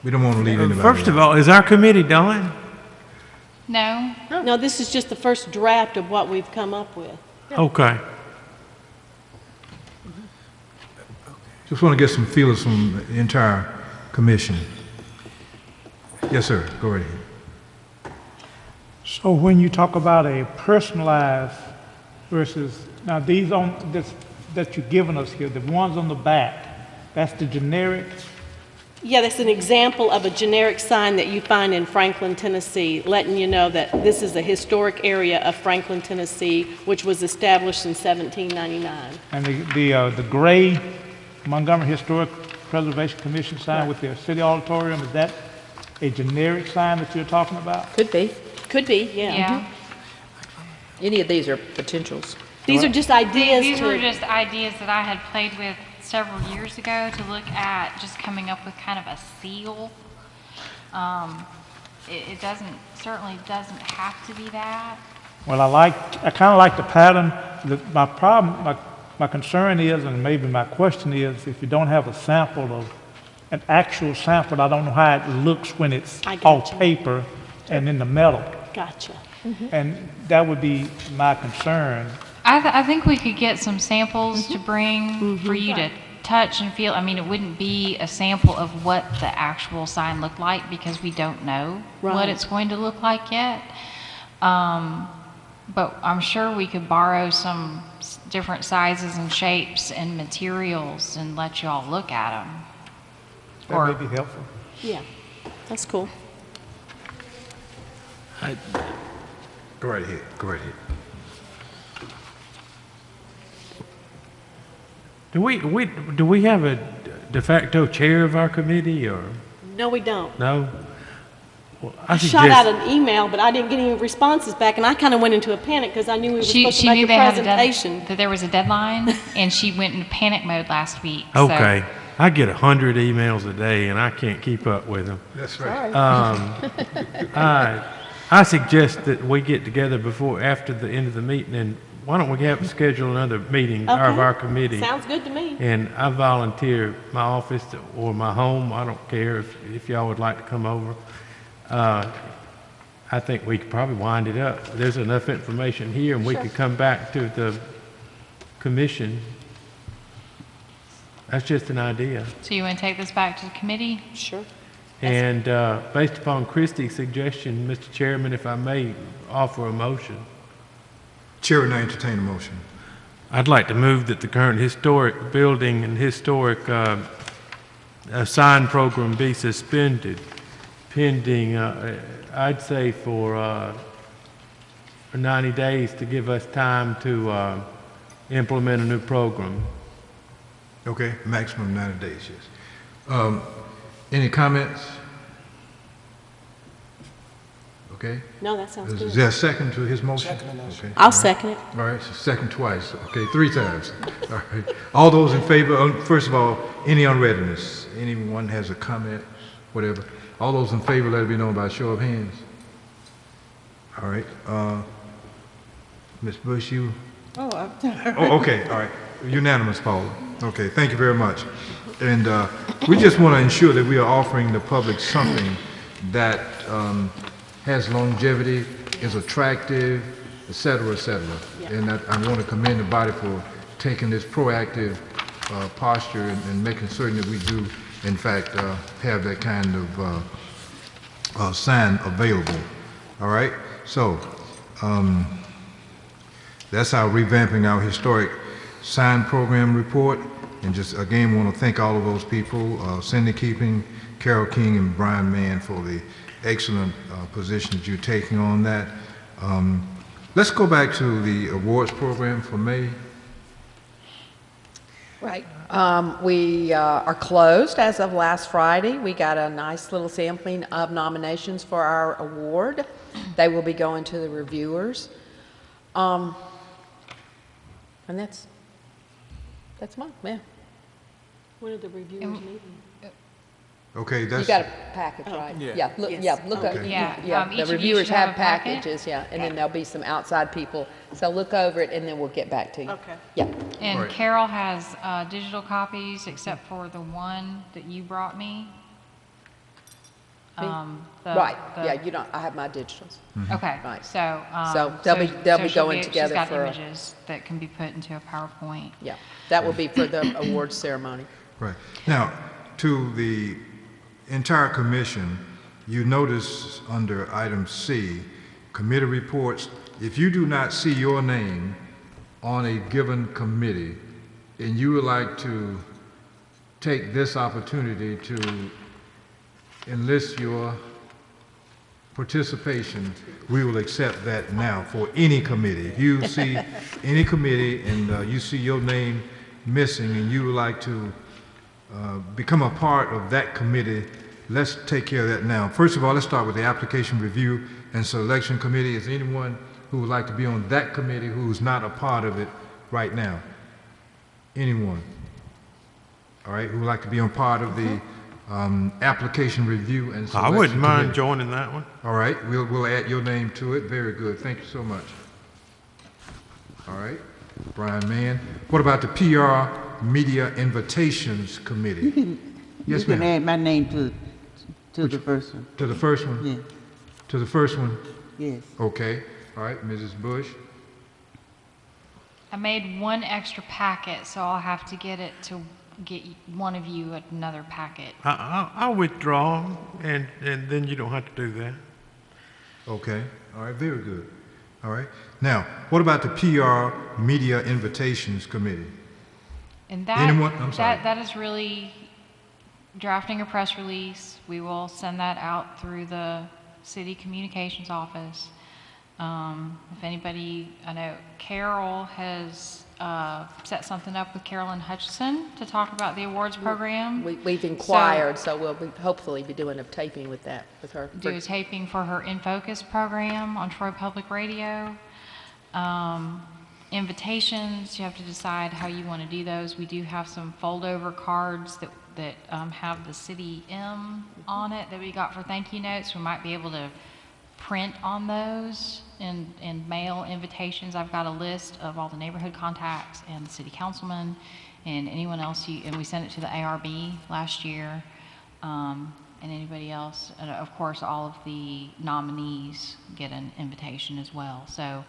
We don't want to leave anybody First of out. all, is our committee done? No? No, this is just the first draft of what we've come up with. Okay. Just want to get some feelers from the entire commission. Yes, sir. Go right ahead. So when you talk about a personalized versus, now these on this that you're giving us here, the ones on the back, that's the generic. Yeah, that's an example of a generic sign that you find in Franklin, Tennessee, letting you know that this is a historic area of Franklin, Tennessee, which was established in 1799. And the gray Montgomery Historic Preservation Commission sign with their city auditorium, is that a generic sign that you're talking about? Could be. Could be, yeah. Yeah. Any of these are potentials. These are just ideas These to... were just ideas that I had played with several years ago to look at just coming up with kind of a seal. It certainly doesn't have to be that. Well, I kind of like the pattern. My problem, my concern is, and maybe my question is, if you don't have a sample of, an actual sample, I don't know how it looks when it's I all gotcha. paper and in the metal. Gotcha. And that would be my concern. I think we could get some samples to bring for you to touch and feel. I mean, it wouldn't be a sample of what the actual sign looked like because we don't know what Right. it's going to look like yet. But I'm sure we could borrow some different sizes and shapes and materials and let you all look at them. That may be helpful. Yeah, that's cool. Go right ahead. Go right ahead. Do we have a de facto chair of our committee or No, we don't. no? Well, I shot out an email, but I didn't get any responses back, and I kind of went into a panic because I knew we were supposed to She make knew a they had presentation. that there was a deadline, and she went into panic mode last week. so- Okay. I get 100 emails a day and I can't keep up with them. That's right. I suggest that we get together after the end of the meeting, and why don't we schedule another meeting of Okay. our committee? Sounds good to me. And I volunteer my office or my home. I don't care if y'all would like to come over. I think we could probably wind it up. There's enough information here, and we could come back to the commission. That's just an idea. So you want to take this back to the committee? Sure. And based upon Christie's suggestion, Mr. Chairman, if I may offer a motion, Chair would now entertain a motion. I'd like to move that the current historic building and historic sign program be suspended pending, I'd say for 90 days to give us time to implement a new program. Okay, maximum 90 days, yes. Any comments? Okay. No, that sounds Is good. there a second to his motion? Okay. I'll second it. All right, so second twice. Okay, 3 times. All right. All those in favor, first of all, any unreadiness? Anyone has a comment, whatever? All those in favor, let it be known by a show of hands. All right. Ms. Bush, you? Oh, okay. All right. Unanimous, Paula. Okay, thank you very much. And we just want to ensure that we are offering the public something that has longevity, is attractive, et cetera, et cetera. Yeah. And I want to commend the body for taking this proactive posture and making certain that we do, in fact, have that kind of sign available. All right? So, that's our revamping our historic sign program report. And just again, want to thank all of those people, Cindy Keeping, Carol King, and Brian Mann for the excellent position that you're taking on that. Let's go back to the awards program for May. Right. We are closed as of last Friday. We got a nice little sampling of nominations for our award. They will be going to the reviewers. And that's mine, yeah. When are the reviewers meeting? Okay, that's... You got a package, right? Yeah. Look, Yes. yeah, look, Okay. yeah, Each the of you reviewers should have have a packet. packages, yeah, and then there'll be some outside people. So look over it, and then we'll get back to you. Okay. Yeah. And Right. Carol has digital copies, except for the one that you brought me. Right, yeah, you don't, I have my digitals. Okay, Right. so. So they'll be she'll going together She's for- got images that can be put into a PowerPoint. Yeah, that will be for the awards ceremony. Right. Now, to the entire commission, you notice under item C, committee reports, if you do not see your name on a given committee, and you would like to take this opportunity to enlist your participation, we will accept that now for any committee. If you see any committee and you see your name missing and you would like to become a part of that committee, let's take care of that now. First of all, let's start with the application review and selection committee. Is there anyone who would like to be on that committee who's not a part of it right now? Anyone? All right, who would like to be on part of the application review and selection I wouldn't mind committee? joining that one. All right, we'll add your name to it. Very good. Thank you so much. All right, Brian Mann. What about the PR Media Invitations Committee? Yes, You can ma'am. add my name to the first one. To the first one? Yeah, To the first one? yes. Okay. All right, Mrs. Bush. I made one extra packet, so I'll have to get it to get one of you another packet. I'll withdraw, and then you don't have to do that. Okay. All right, very good. All right. Now, what about the PR Media Invitations Committee? And that, Anyone? I'm sorry. that is really drafting a press release. We will send that out through the city communications office. If anybody, I know Carol has set something up with Carolyn Hutchison to talk about the awards program. We've inquired, so we'll hopefully be doing a taping with that, with her. Do a taping for her In Focus program on Troy Public Radio. Invitations, you have to decide how you want to do those. We do have some fold-over cards that have the city M on it that we got for thank you notes. We might be able to print on those and mail invitations. I've got a list of all the neighborhood contacts and the city councilman and anyone else, and we sent it to the ARB last year, and anybody else. And of course, all of the nominees get an invitation as well. So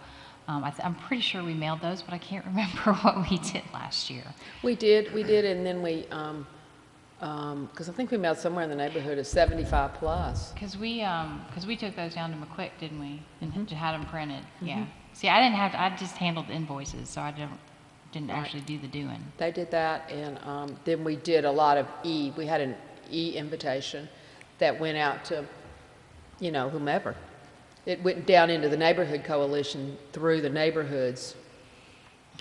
I'm pretty sure we mailed those, but I can't remember what we did last year. We did, and then we, because I think we mailed somewhere in the neighborhood of 75 plus. Because we took those down to McQuick, didn't we? And had them printed. Yeah. See, I just handled the invoices, so I didn't actually do the doing. They did that, and then we did a lot of we had an invitation that went out to, whomever. It went down into the neighborhood coalition through the neighborhoods,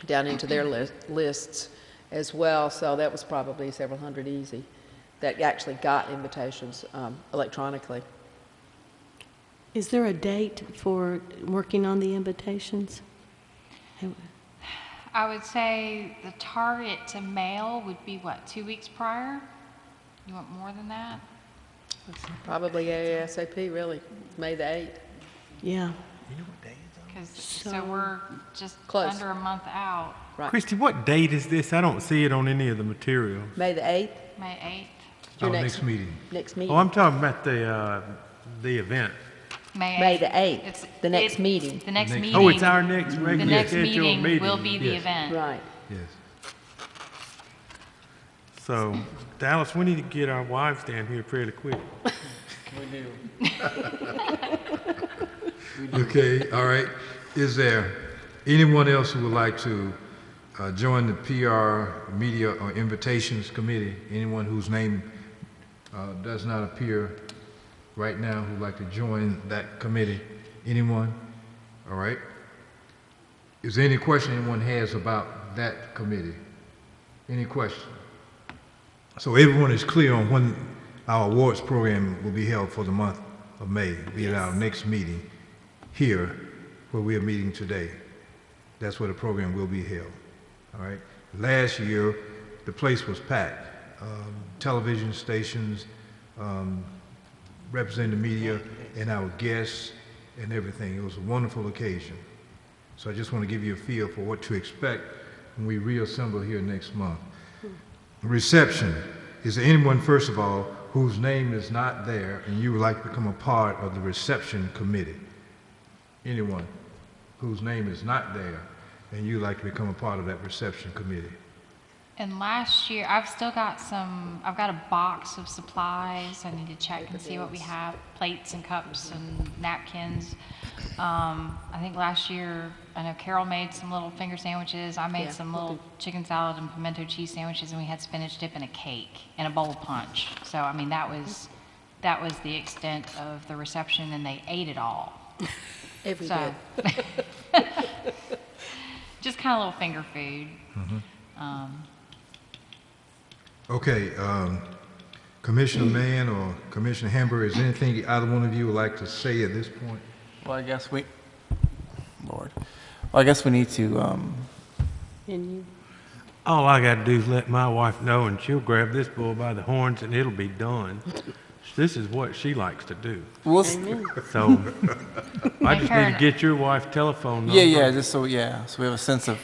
down into their lists, as well, so that was probably several hundred easy that actually got invitations electronically. Is there a date for working on the invitations? I would say the target to mail would be what, 2 weeks prior? You want more than that? Probably ASAP, really, May the 8th. Yeah. So we're just Close. under a month out, Right. Christy, what date is this? I don't see it on any of the materials. May the 8th, May your Our next next meeting. Oh, I'm talking about the event. 8th. May May the 8th. 8th, the next meeting. The next next- meeting. Oh, it's our next The regular next scheduled meeting. will be the Yes. event. Right. Yes. So, Dallas, we need to get our wives down here fairly quick. Okay, all right. Is there anyone else who would like to join the PR, Media, or Invitations Committee? Anyone whose name does not appear right now who would like to join that committee? Anyone? All right. Is there any question anyone has about that committee? Any question? So everyone is clear on when our awards program will be held for the month of May, be at our next meeting here where we are meeting today. That's where the program will be held. All right. Last year, the place was packed. Television stations, representing the media, and our guests and everything. It was a wonderful occasion. So I just want to give you a feel for what to expect when we reassemble here next month. Reception. Is there anyone, first of all, whose name is not there and you would like to become a part of the reception committee? Anyone whose name is not there and you'd like to become a part of that reception committee? And last year, I've got a box of supplies. I need to check and see what we have, plates and cups and napkins. I think last year, I know Carol made some little finger sandwiches. I made some little chicken salad and pimento cheese sandwiches, and we had spinach dip and a cake and a bowl of punch. So, I mean, that was the extent of the reception, and they ate it all. Every So, bit. just kind of little finger food. Okay, Commissioner Mann or Commissioner Hamburger, is there anything either one of you would like to say at this point? Well, I guess we need to, And you, All I gotta do is let my wife know, and she'll grab this bull by the horns, and it'll be done. This is what she likes to do. we'll, So, I just need to get your wife's telephone number. yeah, just so we have a sense of,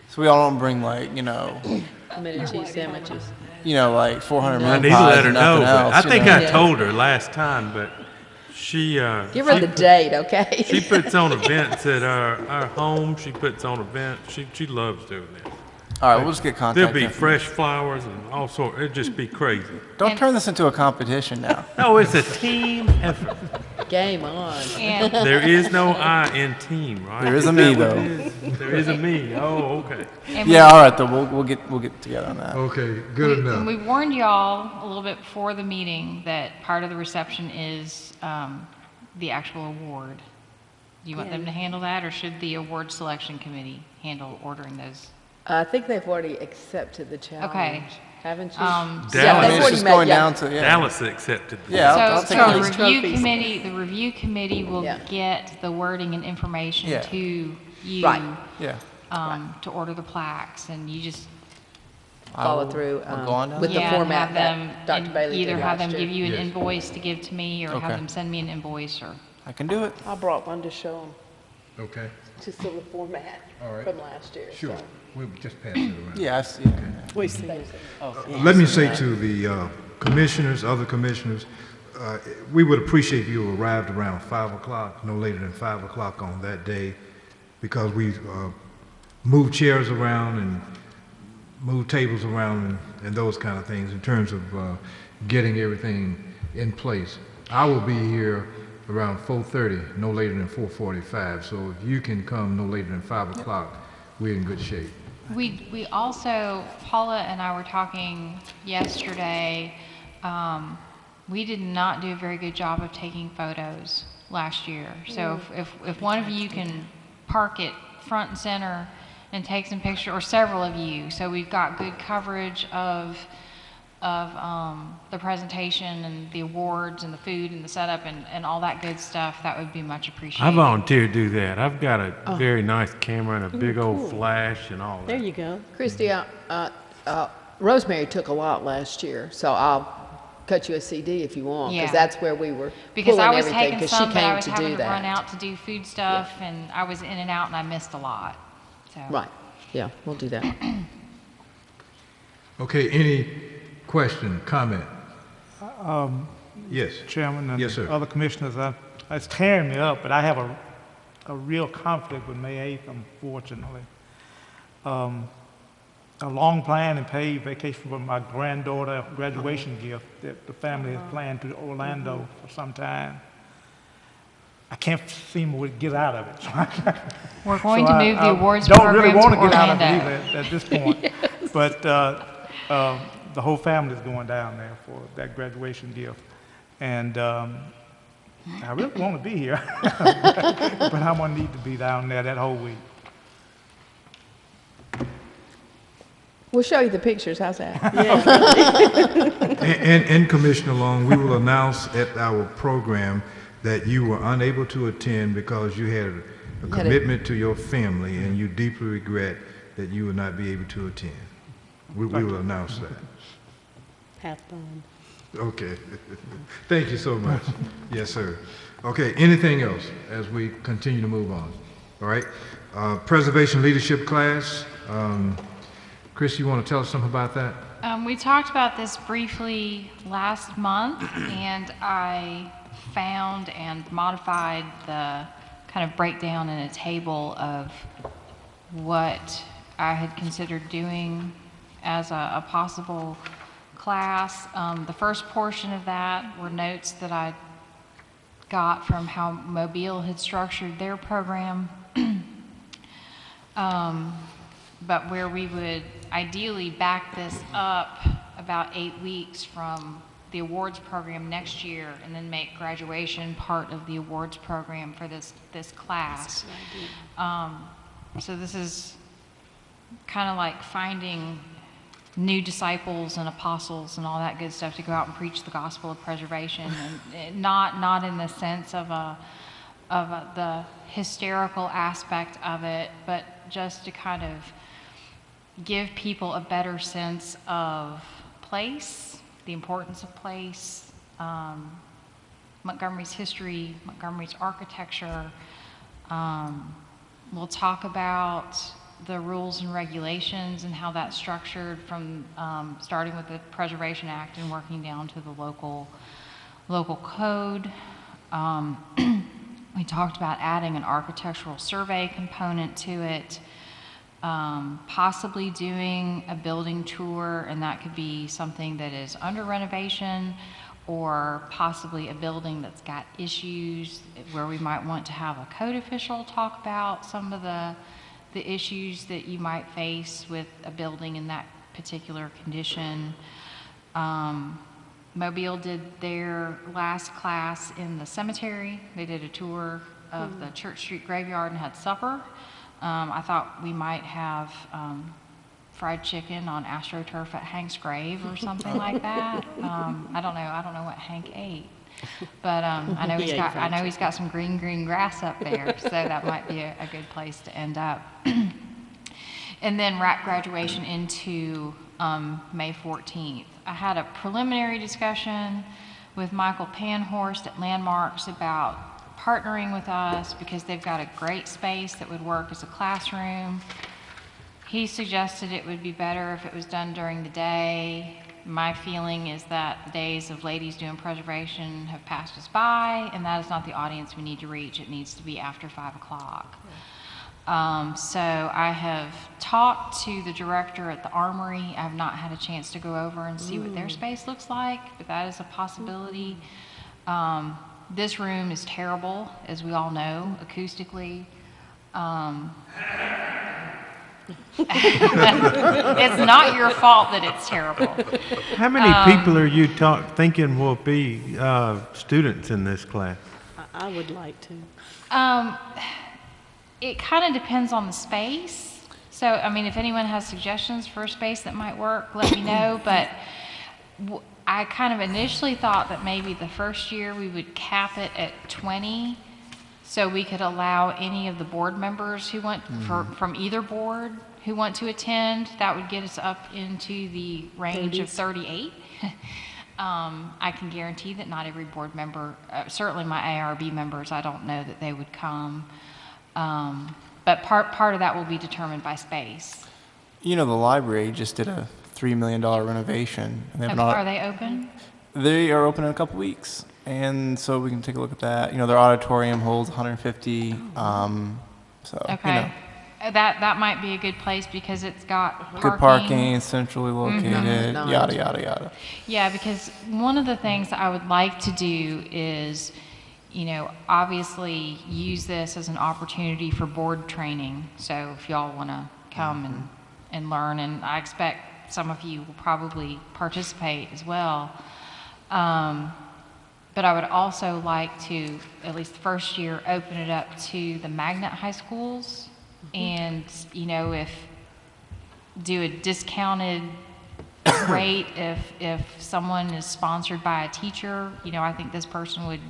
so we all don't bring like, Pimento cheese sandwiches. like 400 I million need to pies let her and know, nothing but else. I think you know? I told her last time, but she, Give her the date, okay? she puts on events at our home. She puts on events. She loves doing this. All right, we'll just get contact. There'll be info. fresh flowers and all sorts. It'd just be crazy. Don't turn this into a competition now. No, it's a team effort. Game on. And There is no I in team, right? There is a that me, what though. it is? There is a me. Oh, okay. Yeah, all right, though. We'll get together on that. Okay, good And enough. we warned y'all a little bit before the meeting that part of the reception is the actual award. Do you want them to handle that, or should the award selection committee handle ordering those? I think they've already accepted the challenge. Okay. Haven't you? Dallas- they've I mean, it's already just met, going yeah. down to, Dallas accepted this. Yeah, I'll So, take so all the these review committee will Yeah. get the wording and information Yeah. to you Right. Yeah. to order the plaques, and you just Follow through I'll go on down with the and format have them that Dr. and Bailey either did have last them year. give you an Yes. invoice to give to me, or Okay. have them send me an invoice, or I can do it. I brought one to show them, Okay, just so the format All right. from last year. sure. so. We'll just pass it around. Yeah, I see. Let me say to the commissioners, other commissioners, we would appreciate if you arrived around 5 o'clock, no later than 5 o'clock on that day, because we move chairs around and move tables around and those kind of things in terms of getting everything in place. I will be here around 4:30, no later than 4:45, so if you can come no later than 5 o'clock, we're in good shape. we also, Paula and I were talking yesterday, we did not do a very good job of taking photos last year. So if one of you can park it front and center and take some pictures, or several of you, so we've got good coverage of the presentation and the awards and the food and the setup and all that good stuff, that would be much appreciated. I volunteer to do that. I've got a very nice camera and a big old flash and all that. There you go. Christy, Rosemary took a lot last year, so I'll cut you a CD if you want, because Yeah. that's where we were Because I pulling was everything, taking because she some, but I came was to having do to run that. out to do food stuff, and I was in and out, and I missed a lot. So. Right, yeah, we'll do that. Okay, any question, comment? Yes. Chairman and Yes, sir. other commissioners, it's tearing me up, but I have a real conflict with May 8th, unfortunately. A long planned and paid vacation for my granddaughter graduation gift that the family has planned to Orlando for some time. I can't seem to get out of it. We're going So to move the awards don't program really want to to get out of it Orlando. either at this point. But the whole family is going down there for that graduation gift. And I really want to be here, but I'm going to need to be down there that whole week. We'll show you the pictures, how's that? And Commissioner Long, we will announce at our program that you were unable to attend because you had a commitment to your family and you deeply regret that you will not be able to attend. We will announce that. Have fun. Okay. Thank you so much. Yes, sir. Okay, anything else as we continue to move on? All right. Preservation leadership class. Chris, you want to tell us something about that? We talked about this briefly last month, and I found and modified the kind of breakdown in a table of what I had considered doing as a possible class. The first portion of that were notes that I got from how Mobile had structured their program, but where we would ideally back this up about 8 weeks from the awards program next year, and then make graduation part of the awards program for this class. So this is kind of like finding new disciples and apostles and all that good stuff to go out and preach the gospel of preservation, and not in the sense of the hysterical aspect of it, but just to kind of give people a better sense of place, the importance of place, Montgomery's history, Montgomery's architecture. We'll talk about the rules and regulations and how that's structured from starting with the Preservation Act and working down to the local code. We talked about adding an architectural survey component to it, possibly doing a building tour, and that could be something that is under renovation, or possibly a building that's got issues where we might want to have a code official talk about some of the issues that you might face with a building in that particular condition. Mobile did their last class in the cemetery. They did a tour of the Church Street graveyard and had supper. I thought we might have fried chicken on AstroTurf at Hank's grave or something like that. I don't know what Hank ate, but I know he's got some green grass up there, so that might be a good place to end up. And then wrap graduation into May 14th. I had a preliminary discussion with Michael Panhorst at Landmarks about partnering with us because they've got a great space that would work as a classroom. He suggested it would be better if it was done during the day. My feeling is that the days of ladies doing preservation have passed us by, and that is not the audience we need to reach. It needs to be after 5 o'clock. So I have talked to the director at the Armory. I have not had a chance to go over and see what their space looks like, but that is a possibility. This room is terrible, as we all know, acoustically. It's not your fault that it's terrible. How many people are you thinking will be students in this class? I would like to. It kind of depends on the space. So, I mean, if anyone has suggestions for a space that might work, let me know. But I kind of initially thought that maybe the first year we would cap it at 20, so we could allow any of the board members who want, from either board, who want to attend. That would get us up into the range of 38. I can guarantee that not every board member, certainly my ARB members, I don't know that they would come. But part of that will be determined by space. You know, the library just did a $3 million renovation. And Are they open? They are open in a couple weeks, and so we can take a look at that. You know, their auditorium holds 150. So Okay. you know, That might be a good place because it's got parking. good parking, centrally located, Nice. yada yada yada. Yeah, because one of the things I would like to do is, you know, obviously use this as an opportunity for board training. So if y'all want to come and learn, and I expect some of you will probably participate as well. But I would also like to, at least the first year, open it up to the magnet high schools. And, you know, do a discounted rate if someone is sponsored by a teacher. You know, I think this person would,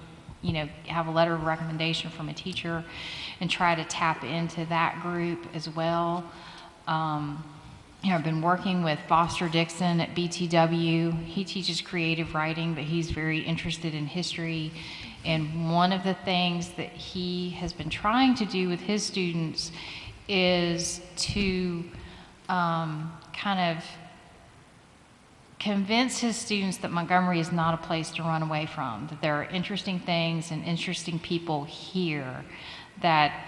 you know, have a letter of recommendation from a teacher and try to tap into that group as well. You know, I've been working with Foster Dixon at BTW. He teaches creative writing, but he's very interested in history. And one of the things that he has been trying to do with his students is to kind of convince his students that Montgomery is not a place to run away from, that there are interesting things and interesting people here, that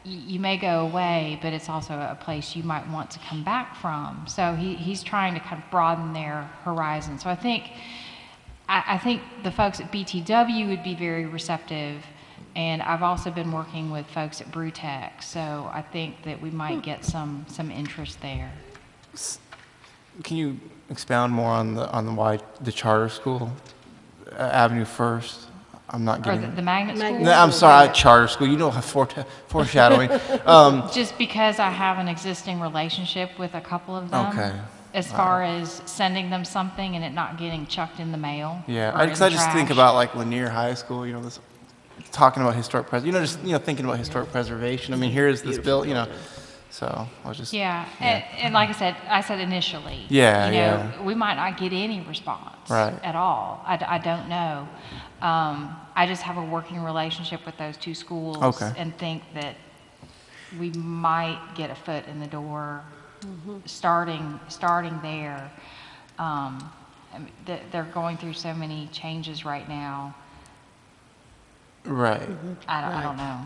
you may go away, but it's also a place you might want to come back from. So he's trying to kind of broaden their horizon. So I think the folks at BTW would be very receptive, and I've also been working with folks at Brewtech, so I think that we might get some interest there. Can you expound more on the why the charter school, Avenue First? I'm not Or getting the magnet school? No, I'm sorry, charter school. You know, foreshadowing. Just because I have an existing relationship with a couple of them. Okay. As far as sending them something and it not getting chucked in the mail. Yeah, or in because the I just think trash. about like Lanier High School. You know, this talking about historic thinking about historic preservation. I mean, here is this bill. You know, so I was just Yeah, and like I said initially. Yeah, you know, yeah. we might not get any response Right. at all. I don't know. I just have a working relationship with those two schools. Okay. And think that we might get a foot in the door starting there. I mean, they're going through so many changes right now. right. I don't know.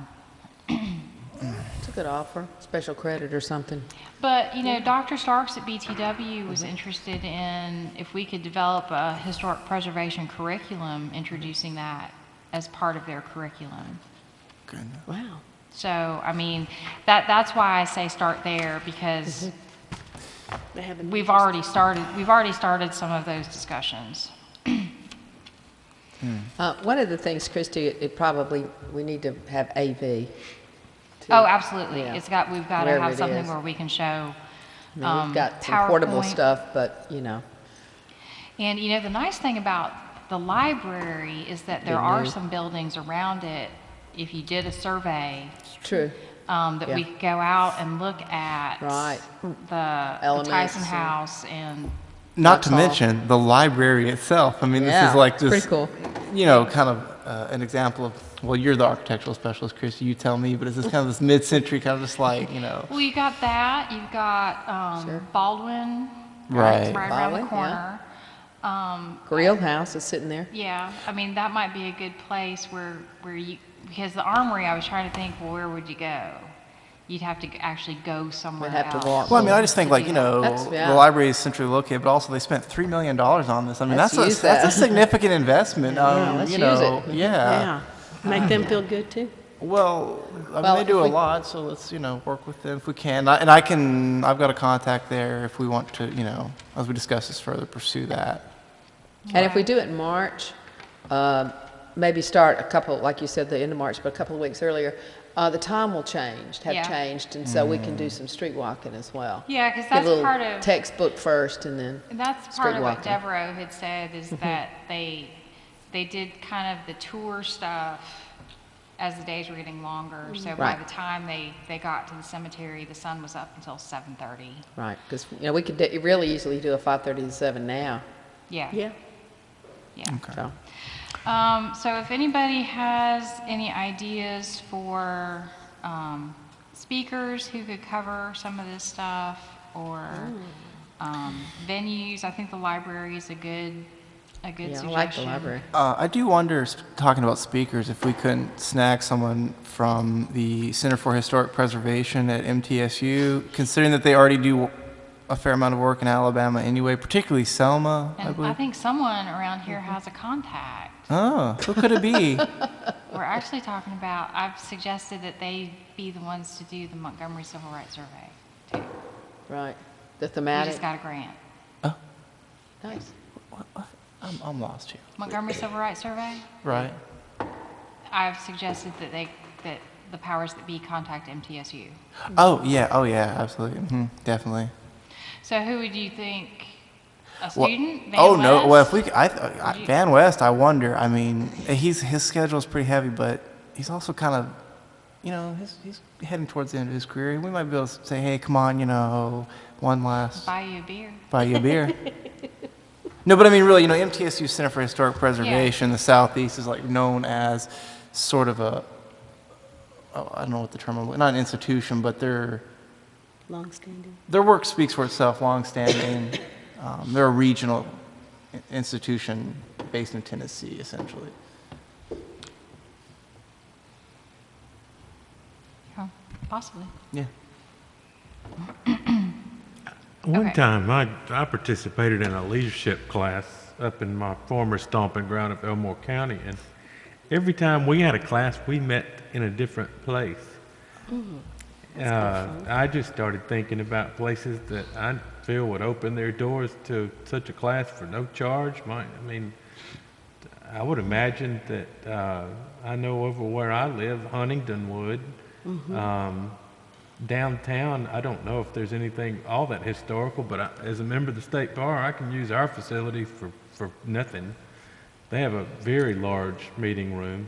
It's a good offer, special credit or something. But, you know, Dr. Starks at BTW was interested in if we could develop a historic preservation curriculum, introducing that as part of their curriculum. Good. Wow. So, I mean, that's why I say start there, because They have an we've already started some of those discussions. One of the things, Christy, we need to have AV. Oh, absolutely. Yeah. We've got to Wherever have it something is. where we can show I mean, we've got some portable PowerPoint. stuff, but, you know. And, you know, the nice thing about the library is that there Big are news. some buildings around it. If you did a survey, It's true. that we Yeah. could go out and look at Right. the Elements Tyson and- House and Not to That's all. mention the library itself. I mean, this Yeah, is like just pretty cool. you know, kind of an example of. Well, you're the architectural specialist, Christy. You tell me, but it's this kind of this mid-century kind of just like you know. well, you got that. You've got Sure. Baldwin, Right. right around the Baldwin, corner. Grill House is sitting there. Yeah, I mean that might be a good place where you, because the armory. I was trying to think, well, where would you go? You'd have to actually go somewhere We'd have to else. walk. Well, I mean, I just think to like do you that. know, That's- yeah. the library is centrally located, but also they spent $3 million on this. I mean, Let's use that's a that. significant investment. let's you use know, it. yeah. Make them feel good too. Well, I mean, Well, they do if a we- lot, so let's work with them if we can. I've got a contact there if we want to, as we discuss this further, pursue that. And if we do it in March, maybe start a couple, like you said, the end of March, but a couple of weeks earlier, the time will have changed, and so we can do some street walking as well. Yeah, because Get a that's little part of, textbook first, and then that's street part of what walking. Devereaux had said, is that they did kind of the tour stuff as the days were getting longer. So by Right. the time they got to the cemetery, the sun was up until 7:30. Right, because, we could really easily do a 5:30 to 7 now, Yeah. Yeah. Yeah. so. So if anybody has any ideas for speakers who could cover some of this stuff, or venues, I think the library is a good Yeah, suggestion. I like the library. I do wonder, talking about speakers, if we couldn't snag someone from the Center for Historic Preservation at MTSU, considering that they already do a fair amount of work in Alabama anyway, particularly Selma, I And I believe. think someone around here has a contact. Oh, who could it be? We're actually talking about, I've suggested that they be the ones to do the Montgomery Civil Rights Survey, too. Right, the We thematic. just got a grant. Nice. I'm lost here. Montgomery Civil Rights Survey? Right. I've suggested that the powers that be contact MTSU. Oh yeah, absolutely, definitely. So who would you think? A Well, student? Van oh no, well West? if we, Van West, I wonder. I mean, his schedule is pretty heavy, but he's also kind of, he's heading towards the end of his career. We might be able to say, hey, come on, one last, Buy you a beer. buy you a beer. No, but I mean, really, MTSU Center for Historic Preservation, the Southeast is like known as sort of I don't know what the term, not an institution, but their Long-standing. work speaks for itself, long-standing. They're a regional institution based in Tennessee, essentially. Oh, possibly. Yeah. One Okay. time, I participated in a leadership class up in my former stomping ground of Elmore County, and every time we had a class, we met in a different place. I just started thinking about places that I feel would open their doors to such a class for no charge. I would imagine that I know over where I live, Huntington would. Downtown, I don't know if there's anything all that historical, but as a member of the State Bar, I can use our facility for nothing. They have a very large meeting room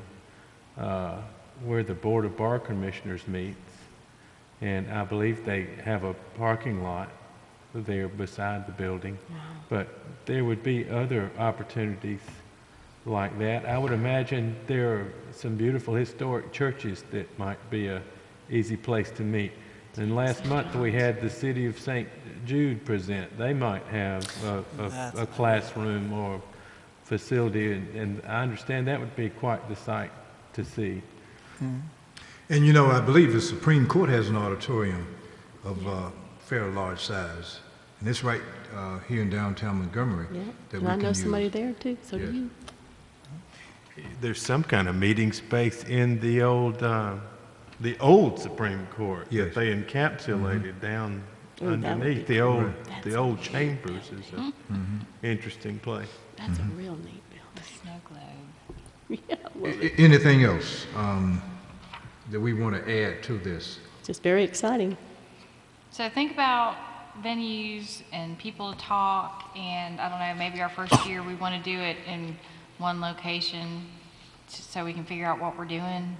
where the Board of Bar Commissioners meets, and I believe they have a parking lot there beside the building. But there would be other opportunities like that. I would imagine there are some beautiful historic churches that might be a easy place to meet. And last month we had the City of St. Jude present. They might have a classroom or facility, and I understand that would be quite the sight to see. And I believe the Supreme Court has an auditorium of fairly large size. And it's right here in downtown Montgomery Yeah. that And we I can know use. somebody there too, so Yeah. do you. There's some kind of meeting space in the old Supreme Court Yes. that they encapsulated down Ooh, that would underneath be the old That's the old chambers is an interesting place. That's a real neat Snow globe. building. Yeah, I love it. Anything else that we want to add to this? Just very exciting. So think about venues and people to talk, and I don't know, maybe our first year we want to do it in one location so we can figure out what we're doing.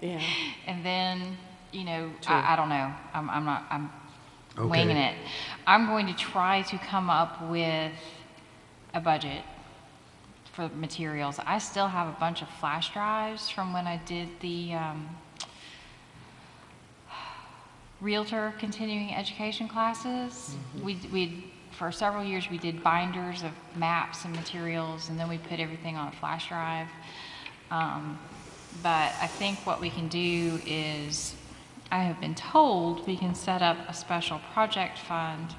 Yeah. And then, I don't know. I'm Okay. winging it. I'm going to try to come up with a budget for materials. I still have a bunch of flash drives from when I did the Realtor continuing education classes. We for several years we did binders of maps and materials, and then we put everything on a flash drive. But I think what we can do is, I have been told we can set up a special project fund.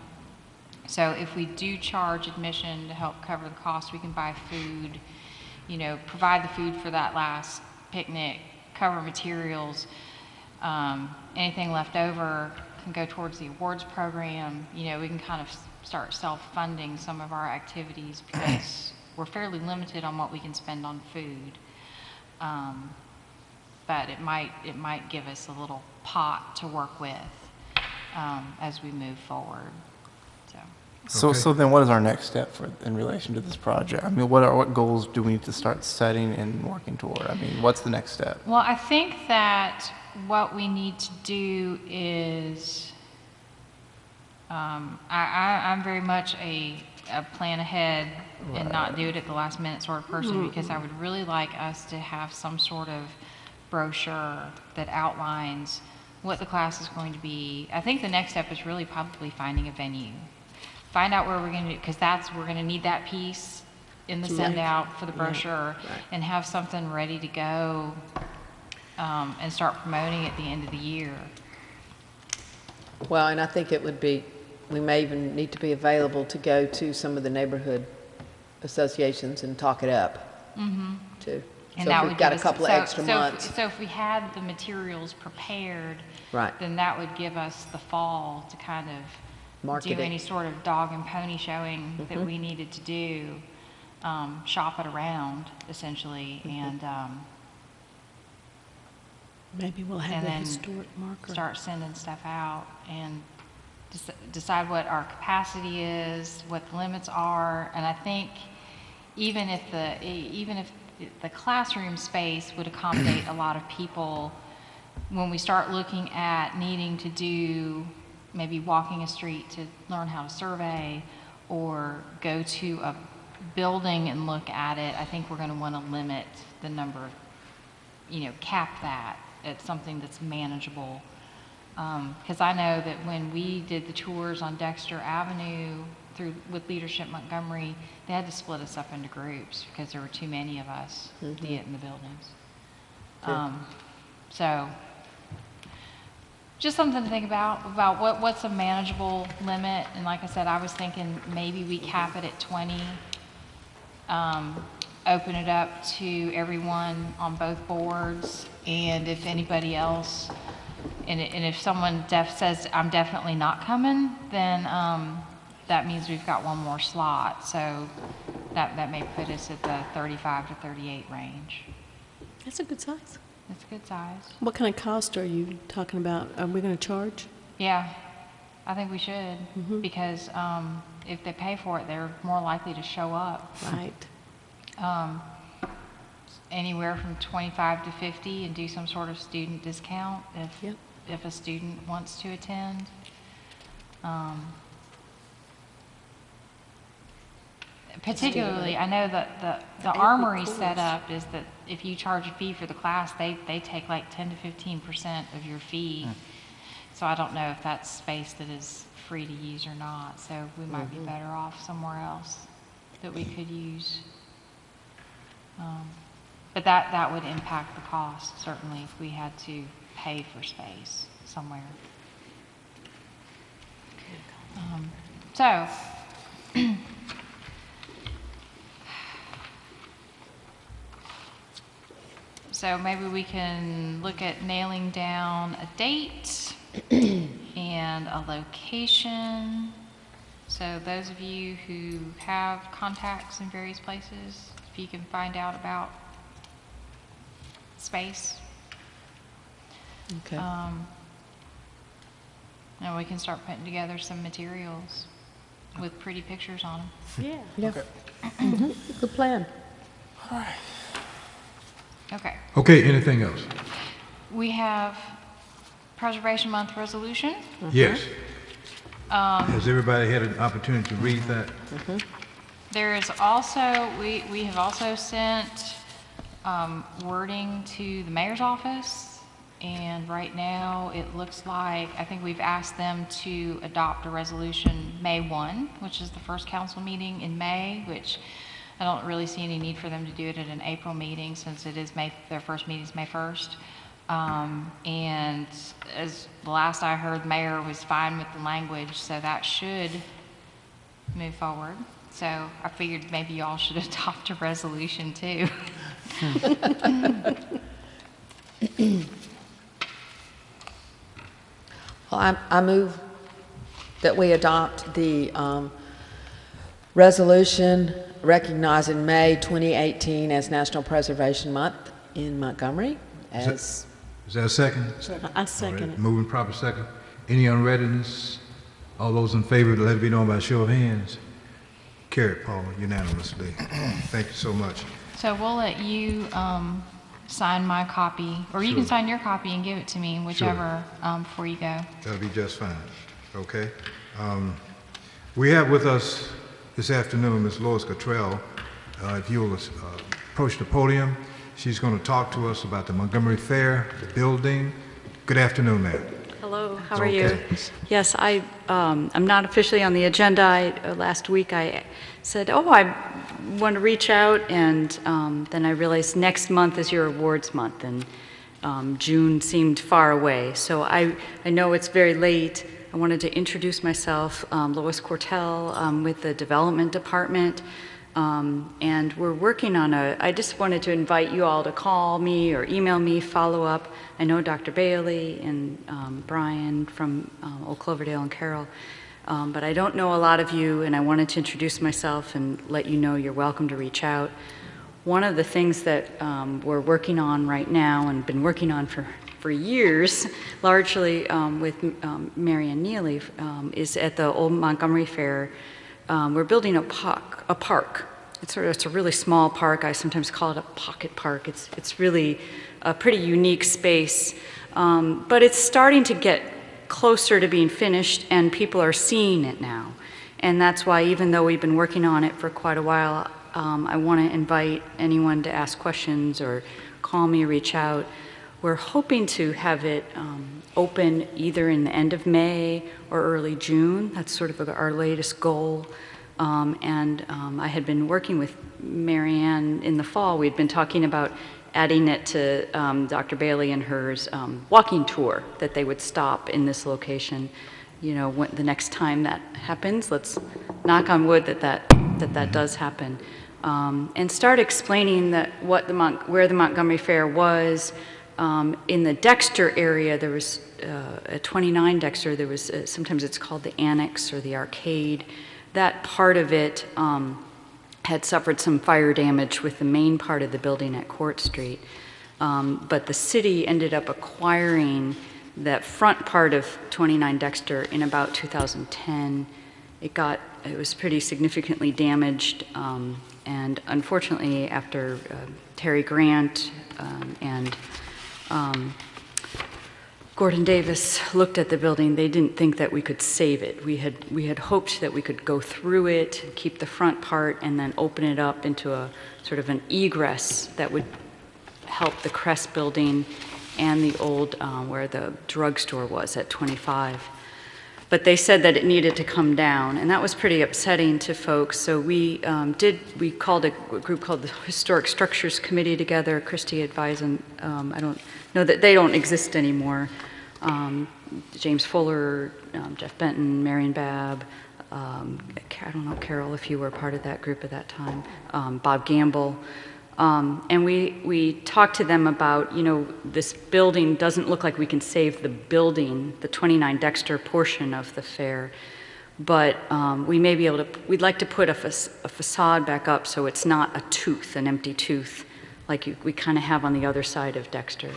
So if we do charge admission to help cover the cost, we can buy food, provide the food for that last picnic, cover materials. Anything left over can go towards the awards program. We can kind of start self-funding some of our activities because we're fairly limited on what we can spend on food. But it might give us a little pot to work with as we move forward. So then what is our next step in relation to this project? I mean, what goals do we need to start setting and working toward? I mean, what's the next step? Well, I think that what we need to do is, I'm very much a plan ahead and not do it at the last minute sort of person, because I would really like us to have some sort of brochure that outlines what the class is going to be. I think the next step is really probably finding a venue. Find out where we're going to, because we're going to need that piece in the send out for the brochure, and have something ready to go and start promoting at the end of the year. Well, and I think it would be, we may even need to be available to go to some of the neighborhood associations and talk it up too. And so that if would we've got a give us- couple of extra months. So if we had the materials prepared, Right. then that would give us the fall to kind of Market do it. any sort of dog and pony showing that we needed to do, shop it around essentially, and Maybe we'll have and the then historic marker. start sending stuff out and decide what our capacity is, what the limits are. And I think even if the classroom space would accommodate a lot of people, when we start looking at needing to do maybe walking a street to learn how to survey, or go to a building and look at it, I think we're going to want to limit the number, cap that at something that's manageable. Because I know that when we did the tours on Dexter Avenue with Leadership Montgomery, they had to split us up into groups because there were too many of us to get in the buildings. So just something to think about what's a manageable limit. And like I said, I was thinking maybe we cap it at 20, open it up to everyone on both boards, and if anybody else, and if someone says, I'm definitely not coming, then that means we've got one more slot. So that may put us at the 35 to 38 range. That's a good size. It's a good size. What kind of cost are you talking about? Are we going to charge? Yeah, I think we should, because if they pay for it, they're more likely to show up. Right. Anywhere from 25 to 50, and do some sort of student discount if a student wants to attend. Particularly, I know that the Armory setup is that if you charge a fee for the class, they take like 10 to 15% of your fee. So I don't know if that's space that is free to use or not. So we might be better off somewhere else that we could use. But that would impact the cost, certainly, if we had to pay for space somewhere. So maybe we can look at nailing down a date and a location. So those of you who have contacts in various places, if you can find out about space. Okay. And we can start putting together some materials with pretty pictures on them. Yeah. Yeah. Good plan. Okay. Okay, anything else? We have Preservation Month resolution. Yes. Has everybody had an opportunity to read that? There is also, we have also sent wording to the mayor's office, and right now it looks like, I think we've asked them to adopt a resolution May 1, which is the first council meeting in May, which I don't really see any need for them to do it at an April meeting, since it is their first meeting is May 1st. And as the last I heard, the mayor was fine with the language, so that should move forward. So I figured maybe y'all should adopt a resolution too. Well, I move that we adopt the resolution recognizing May 2018 as National Preservation Month. in Montgomery as, Is that a second? I second All right, it. moving proper second. Any unreadiness? All those in favor, let it be known by show of hands. Carried, Paul, unanimously. Thank you so much. So we'll let you sign my copy, or you can Sure. sign your copy and give it to me, whichever, before you go. That'll be just fine, okay? We have with us this afternoon Ms. Lois Cottrell. If you'll approach the podium, she's going to talk to us about the Montgomery Fair, the building. Good afternoon, ma'am. Hello, how It's are you? okay. Yes, I'm not officially on the agenda. Last week I said, oh, I want to reach out, and then I realized next month is your awards month, and June seemed far away. So I know it's very late. I wanted to introduce myself, Lois Cortell, with the Development Department. And we're working on I just wanted to invite you all to call me or email me, follow up. I know Dr. Bailey and Brian from Old Cloverdale and Carroll, but I don't know a lot of you, and I wanted to introduce myself and let you know you're welcome to reach out. One of the things that we're working on right now and been working on for years, largely with Mary Ann Neely, is at the Old Montgomery Fair. We're building a park. It's a really small park. I sometimes call it a pocket park. It's really a pretty unique space, but it's starting to get closer to being finished, and people are seeing it now. And that's why, even though we've been working on it for quite a while, I want to invite anyone to ask questions or call me, reach out. We're hoping to have it open either in the end of May or early June. That's sort of our latest goal. I had been working with Mary Ann in the fall. We'd been talking about adding it to Dr. Bailey and hers walking tour, that they would stop in this location. You know, the next time that happens, let's knock on wood that does happen. And start explaining where the Montgomery Fair was. In the Dexter area, there was at 29 Dexter, there was sometimes it's called the Annex or the Arcade. That part of it had suffered some fire damage with the main part of the building at Court Street. But the city ended up acquiring that front part of 29 Dexter in about 2010. It was pretty significantly damaged, and unfortunately, after Terry Grant and Gordon Davis looked at the building, they didn't think that we could save it. We had hoped that we could go through it, keep the front part, and then open it up into a sort of an egress that would help the Crest building and the old, where the drugstore was at 25. But they said that it needed to come down, and that was pretty upsetting to folks. So we called a group called the Historic Structures Committee together. Christy advised them. I don't know that they don't exist anymore. James Fuller, Jeff Benton, Marion Babb, I don't know, Carol, if you were part of that group at that time, Bob Gamble. And we talked to them about, this building doesn't look like we can save the building, the 29 Dexter portion of the fair, but we may be able to, we'd like to put a facade back up so it's not a tooth, an empty tooth, like we kind of have on the other side of Dexter.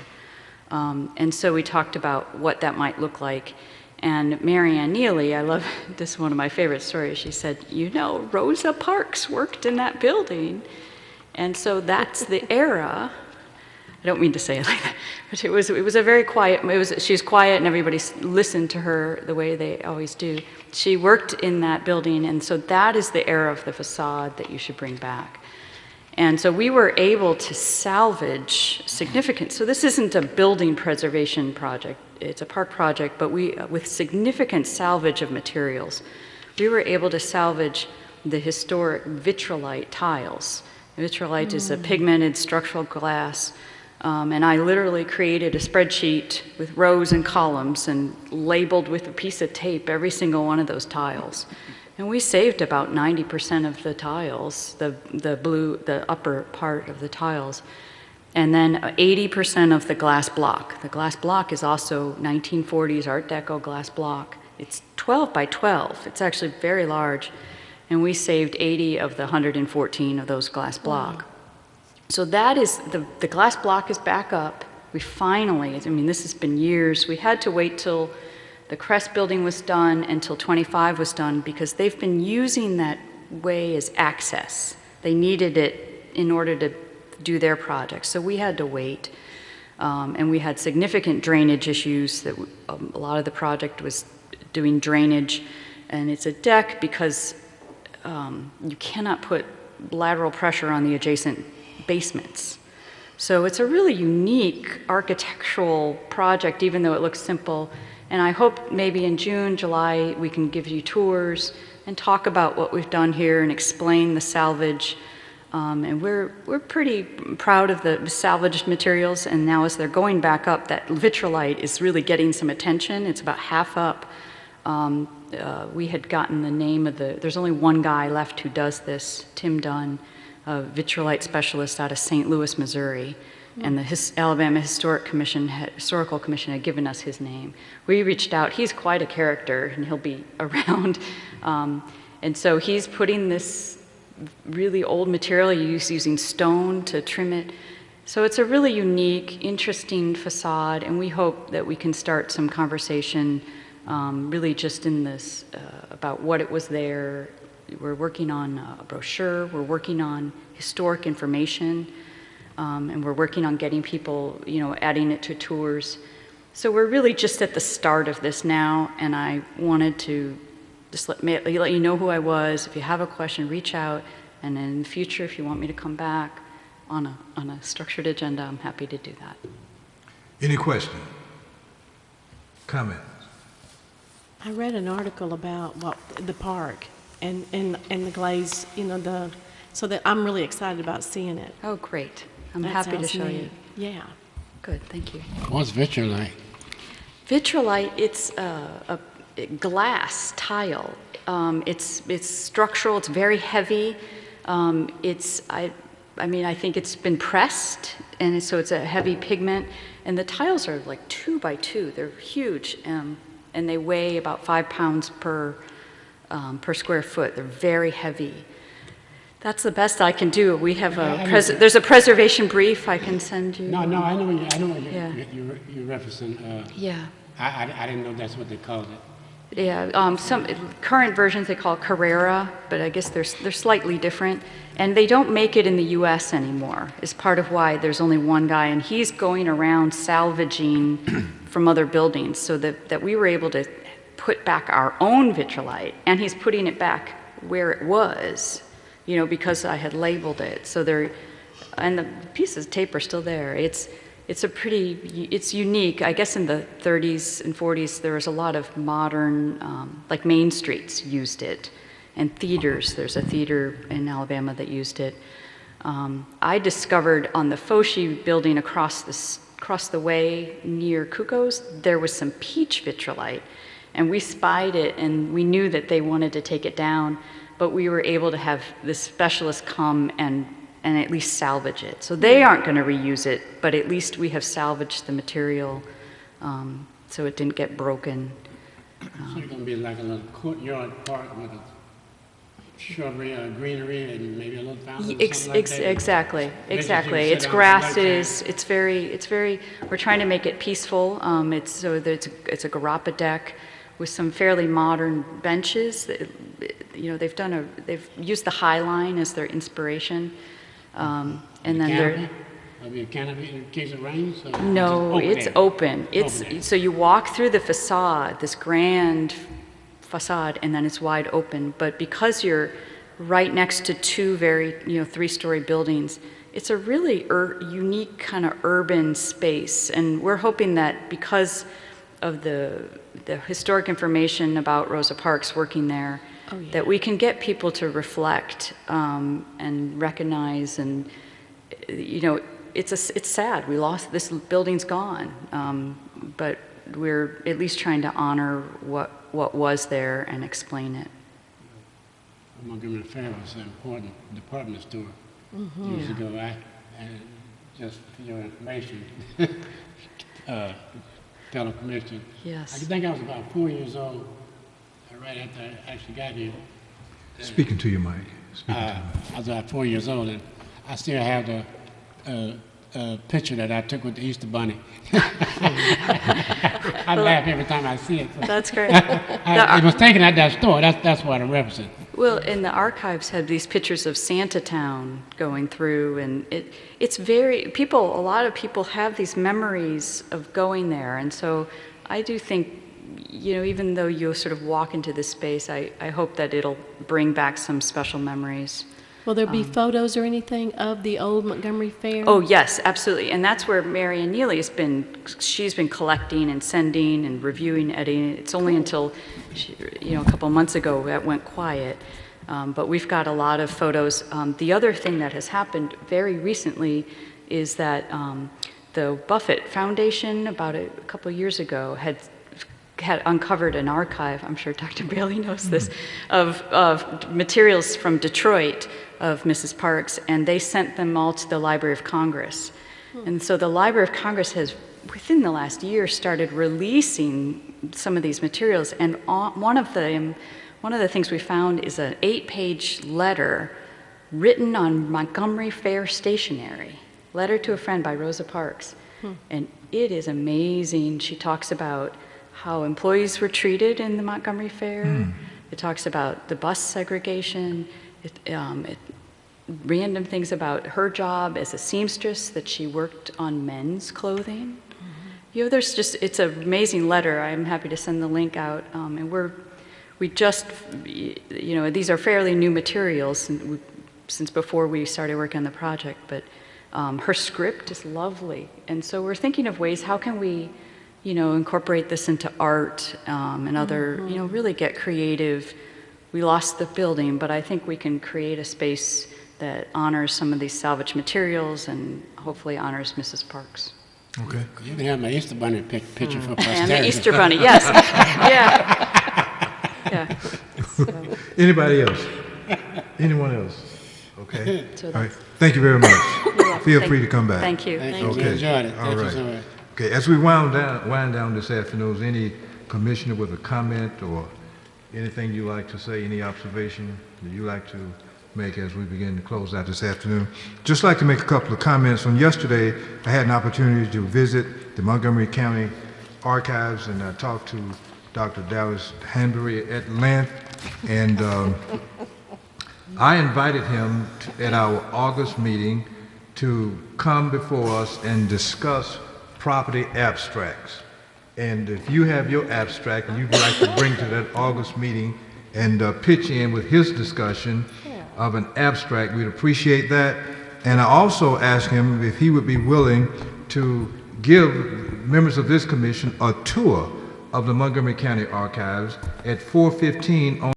And so we talked about what that might look like. And Mary Ann Neely, I love, this is one of my favorite stories, she said, Rosa Parks worked in that building. And so that's the era. I don't mean to say it like that, but it was a very quiet, she was quiet and everybody listened to her the way they always do. She worked in that building, and so that is the era of the facade that you should bring back. And so we were able to salvage significant, so this isn't a building preservation project, it's a park project, but with significant salvage of materials, we were able to salvage the historic vitrolite tiles. Vitrolite is a pigmented structural glass, and I literally created a spreadsheet with rows and columns and labeled with a piece of tape every single one of those tiles. And we saved about 90% of the tiles, the upper part of the tiles, and then 80% of the glass block. The glass block is also 1940s Art Deco glass block. It's 12 by 12. It's actually very large. And we saved 80 of the 114 of those glass block. So that is, the glass block is back up. We finally, I mean, this has been years. We had to wait till the Crest building was done until 25 was done because they've been using that way as access. They needed it in order to do their project. So we had to wait. And we had significant drainage issues that a lot of the project was doing drainage. And it's a deck because you cannot put lateral pressure on the adjacent basements. So it's a really unique architectural project, even though it looks simple. And I hope maybe in June, July, we can give you tours and talk about what we've done here and explain the salvage. And we're pretty proud of the salvaged materials. And now as they're going back up, that vitrolite is really getting some attention. It's about half up. We had gotten the name of there's only one guy left who does this, Tim Dunn, a vitrolite specialist out of St. Louis, Missouri. And the Alabama Historical Commission had given us his name. We reached out. He's quite a character, and he'll be around. And so he's putting this really old material using stone to trim it. So it's a really unique, interesting facade, and we hope that we can start some conversation really just in this about what it was there. We're working on a brochure, we're working on historic information, and we're working on getting people, adding it to tours. So we're really just at the start of this now, and I wanted to just let you know who I was. If you have a question, reach out, and in the future, if you want me to come back on a structured agenda, I'm happy to do that. Any question? Comment? I read an article about the park and the glaze, so that I'm really excited about seeing it. Oh, great. I'm That happy to sounds show neat. you. Yeah. Good, thank you. What's vitrolite? Vitrolite, it's a glass tile. It's structural, it's very heavy. I think it's been pressed, and so it's a heavy pigment. And the tiles are like 2 by 2. They're huge, and they weigh about 5 pounds per square foot. They're very heavy. That's the best I can do. We have there's a preservation brief I can send you. No, I know what you're referencing. Yeah. I didn't know that's what they called it. Yeah, some current versions they call Carrera, but I guess they're slightly different. And they don't make it in the U.S. anymore. Is part of why there's only one guy, and he's going around salvaging from other buildings, so that we were able to put back our own vitrolite, and he's putting it back where it was, because I had labeled it. So and the pieces of tape are still there. It's unique. I guess in the 30s and 40s, there was a lot of modern, like Main Streets used it, and theaters. There's a theater in Alabama that used it. I discovered on the Foshi building across the way near Kuko's, there was some peach vitrolite, and we spied it, and we knew that they wanted to take it down, but we were able to have this specialist come and at least salvage it. So they aren't going to reuse it, but at least we have salvaged the material so it didn't get broken. So it's going to be like a little courtyard park with a shrubbery, greenery, and maybe a little fountain or something like that? Exactly. It's sit grasses. It's very. We're trying to make it peaceful. It's a garapa deck with some fairly modern benches. They've used the High Line as their inspiration. And then canopy? Maybe a canopy in case it rains? No, it's open. So you walk through the facade, this grand facade, and then it's wide open. But because you're right next to two very, 3-story buildings, it's a really unique kind of urban space. And we're hoping that because of the historic information about Rosa Parks working there, that we can get people to reflect and recognize, and it's sad. We lost this building's gone, but we're at least trying to honor what was there and explain it. Montgomery Fair was an important department store years ago. And just for your information, fellow commissioner. Yes. I think I was about 4 years old right after I actually got here. Speaking to you, Mike. I was about 4 years old, and I still have the picture that I took with the Easter Bunny. I laugh every time I see it. That's great. I was thinking at that store. That's what I represent. Well, and the archives have these pictures of Santa Town going through, and it's very, a lot of people have these memories of going there, and so I do think, even though you sort of walk into this space, I hope that it'll bring back some special memories. Will there be photos or anything of the old Montgomery Fair? Oh, yes, absolutely. And that's where Mary Ann Neely she's been collecting and sending and reviewing, editing. It's only until, a couple months ago that went quiet. But we've got a lot of photos. The other thing that has happened very recently is that the Buffett Foundation, about a couple of years ago, had uncovered an archive, I'm sure Dr. Bailey knows this, of materials from Detroit of Mrs. Parks, and they sent them all to the Library of Congress. And so the Library of Congress has, within the last year, started releasing some of these materials, and one of the things we found is an 8-page letter written on Montgomery Fair stationery, Letter to a Friend by Rosa Parks. And it is amazing. She talks about how employees were treated in the Montgomery Fair. It talks about the bus segregation. Random things about her job as a seamstress, that she worked on men's clothing. It's an amazing letter. I'm happy to send the link out. And we just, these are fairly new materials since before we started working on the project, but her script is lovely. And so we're thinking of ways, how can we, incorporate this into art and other, really get creative. We lost the building, but I think we can create a space that honors some of these salvage materials and hopefully honors Mrs. Parks. Okay. You can have my Easter Bunny picture for posterity. And the Easter Bunny, yes. Yeah. Anybody else? Anyone else? Okay. All right. Thank you very much. Feel free to come back. Thank you. Thank you. Okay. Enjoyed it. Thank All you so right. much. Okay, as we wind down this afternoon, is any commissioner with a comment or anything you like to say, any observation that you like to make as we begin to close out this afternoon? Just like to make a couple of comments. On yesterday, I had an opportunity to visit the Montgomery County Archives, and I talked to Dr. Dallas Hanbury at length, and I invited him at our August meeting to come before us and discuss property abstracts. And if you have your abstract and you'd like to bring to that August meeting and pitch in with his discussion of an abstract, we'd appreciate that. And I also asked him if he would be willing to give members of this commission a tour of the Montgomery County Archives at 4:15 on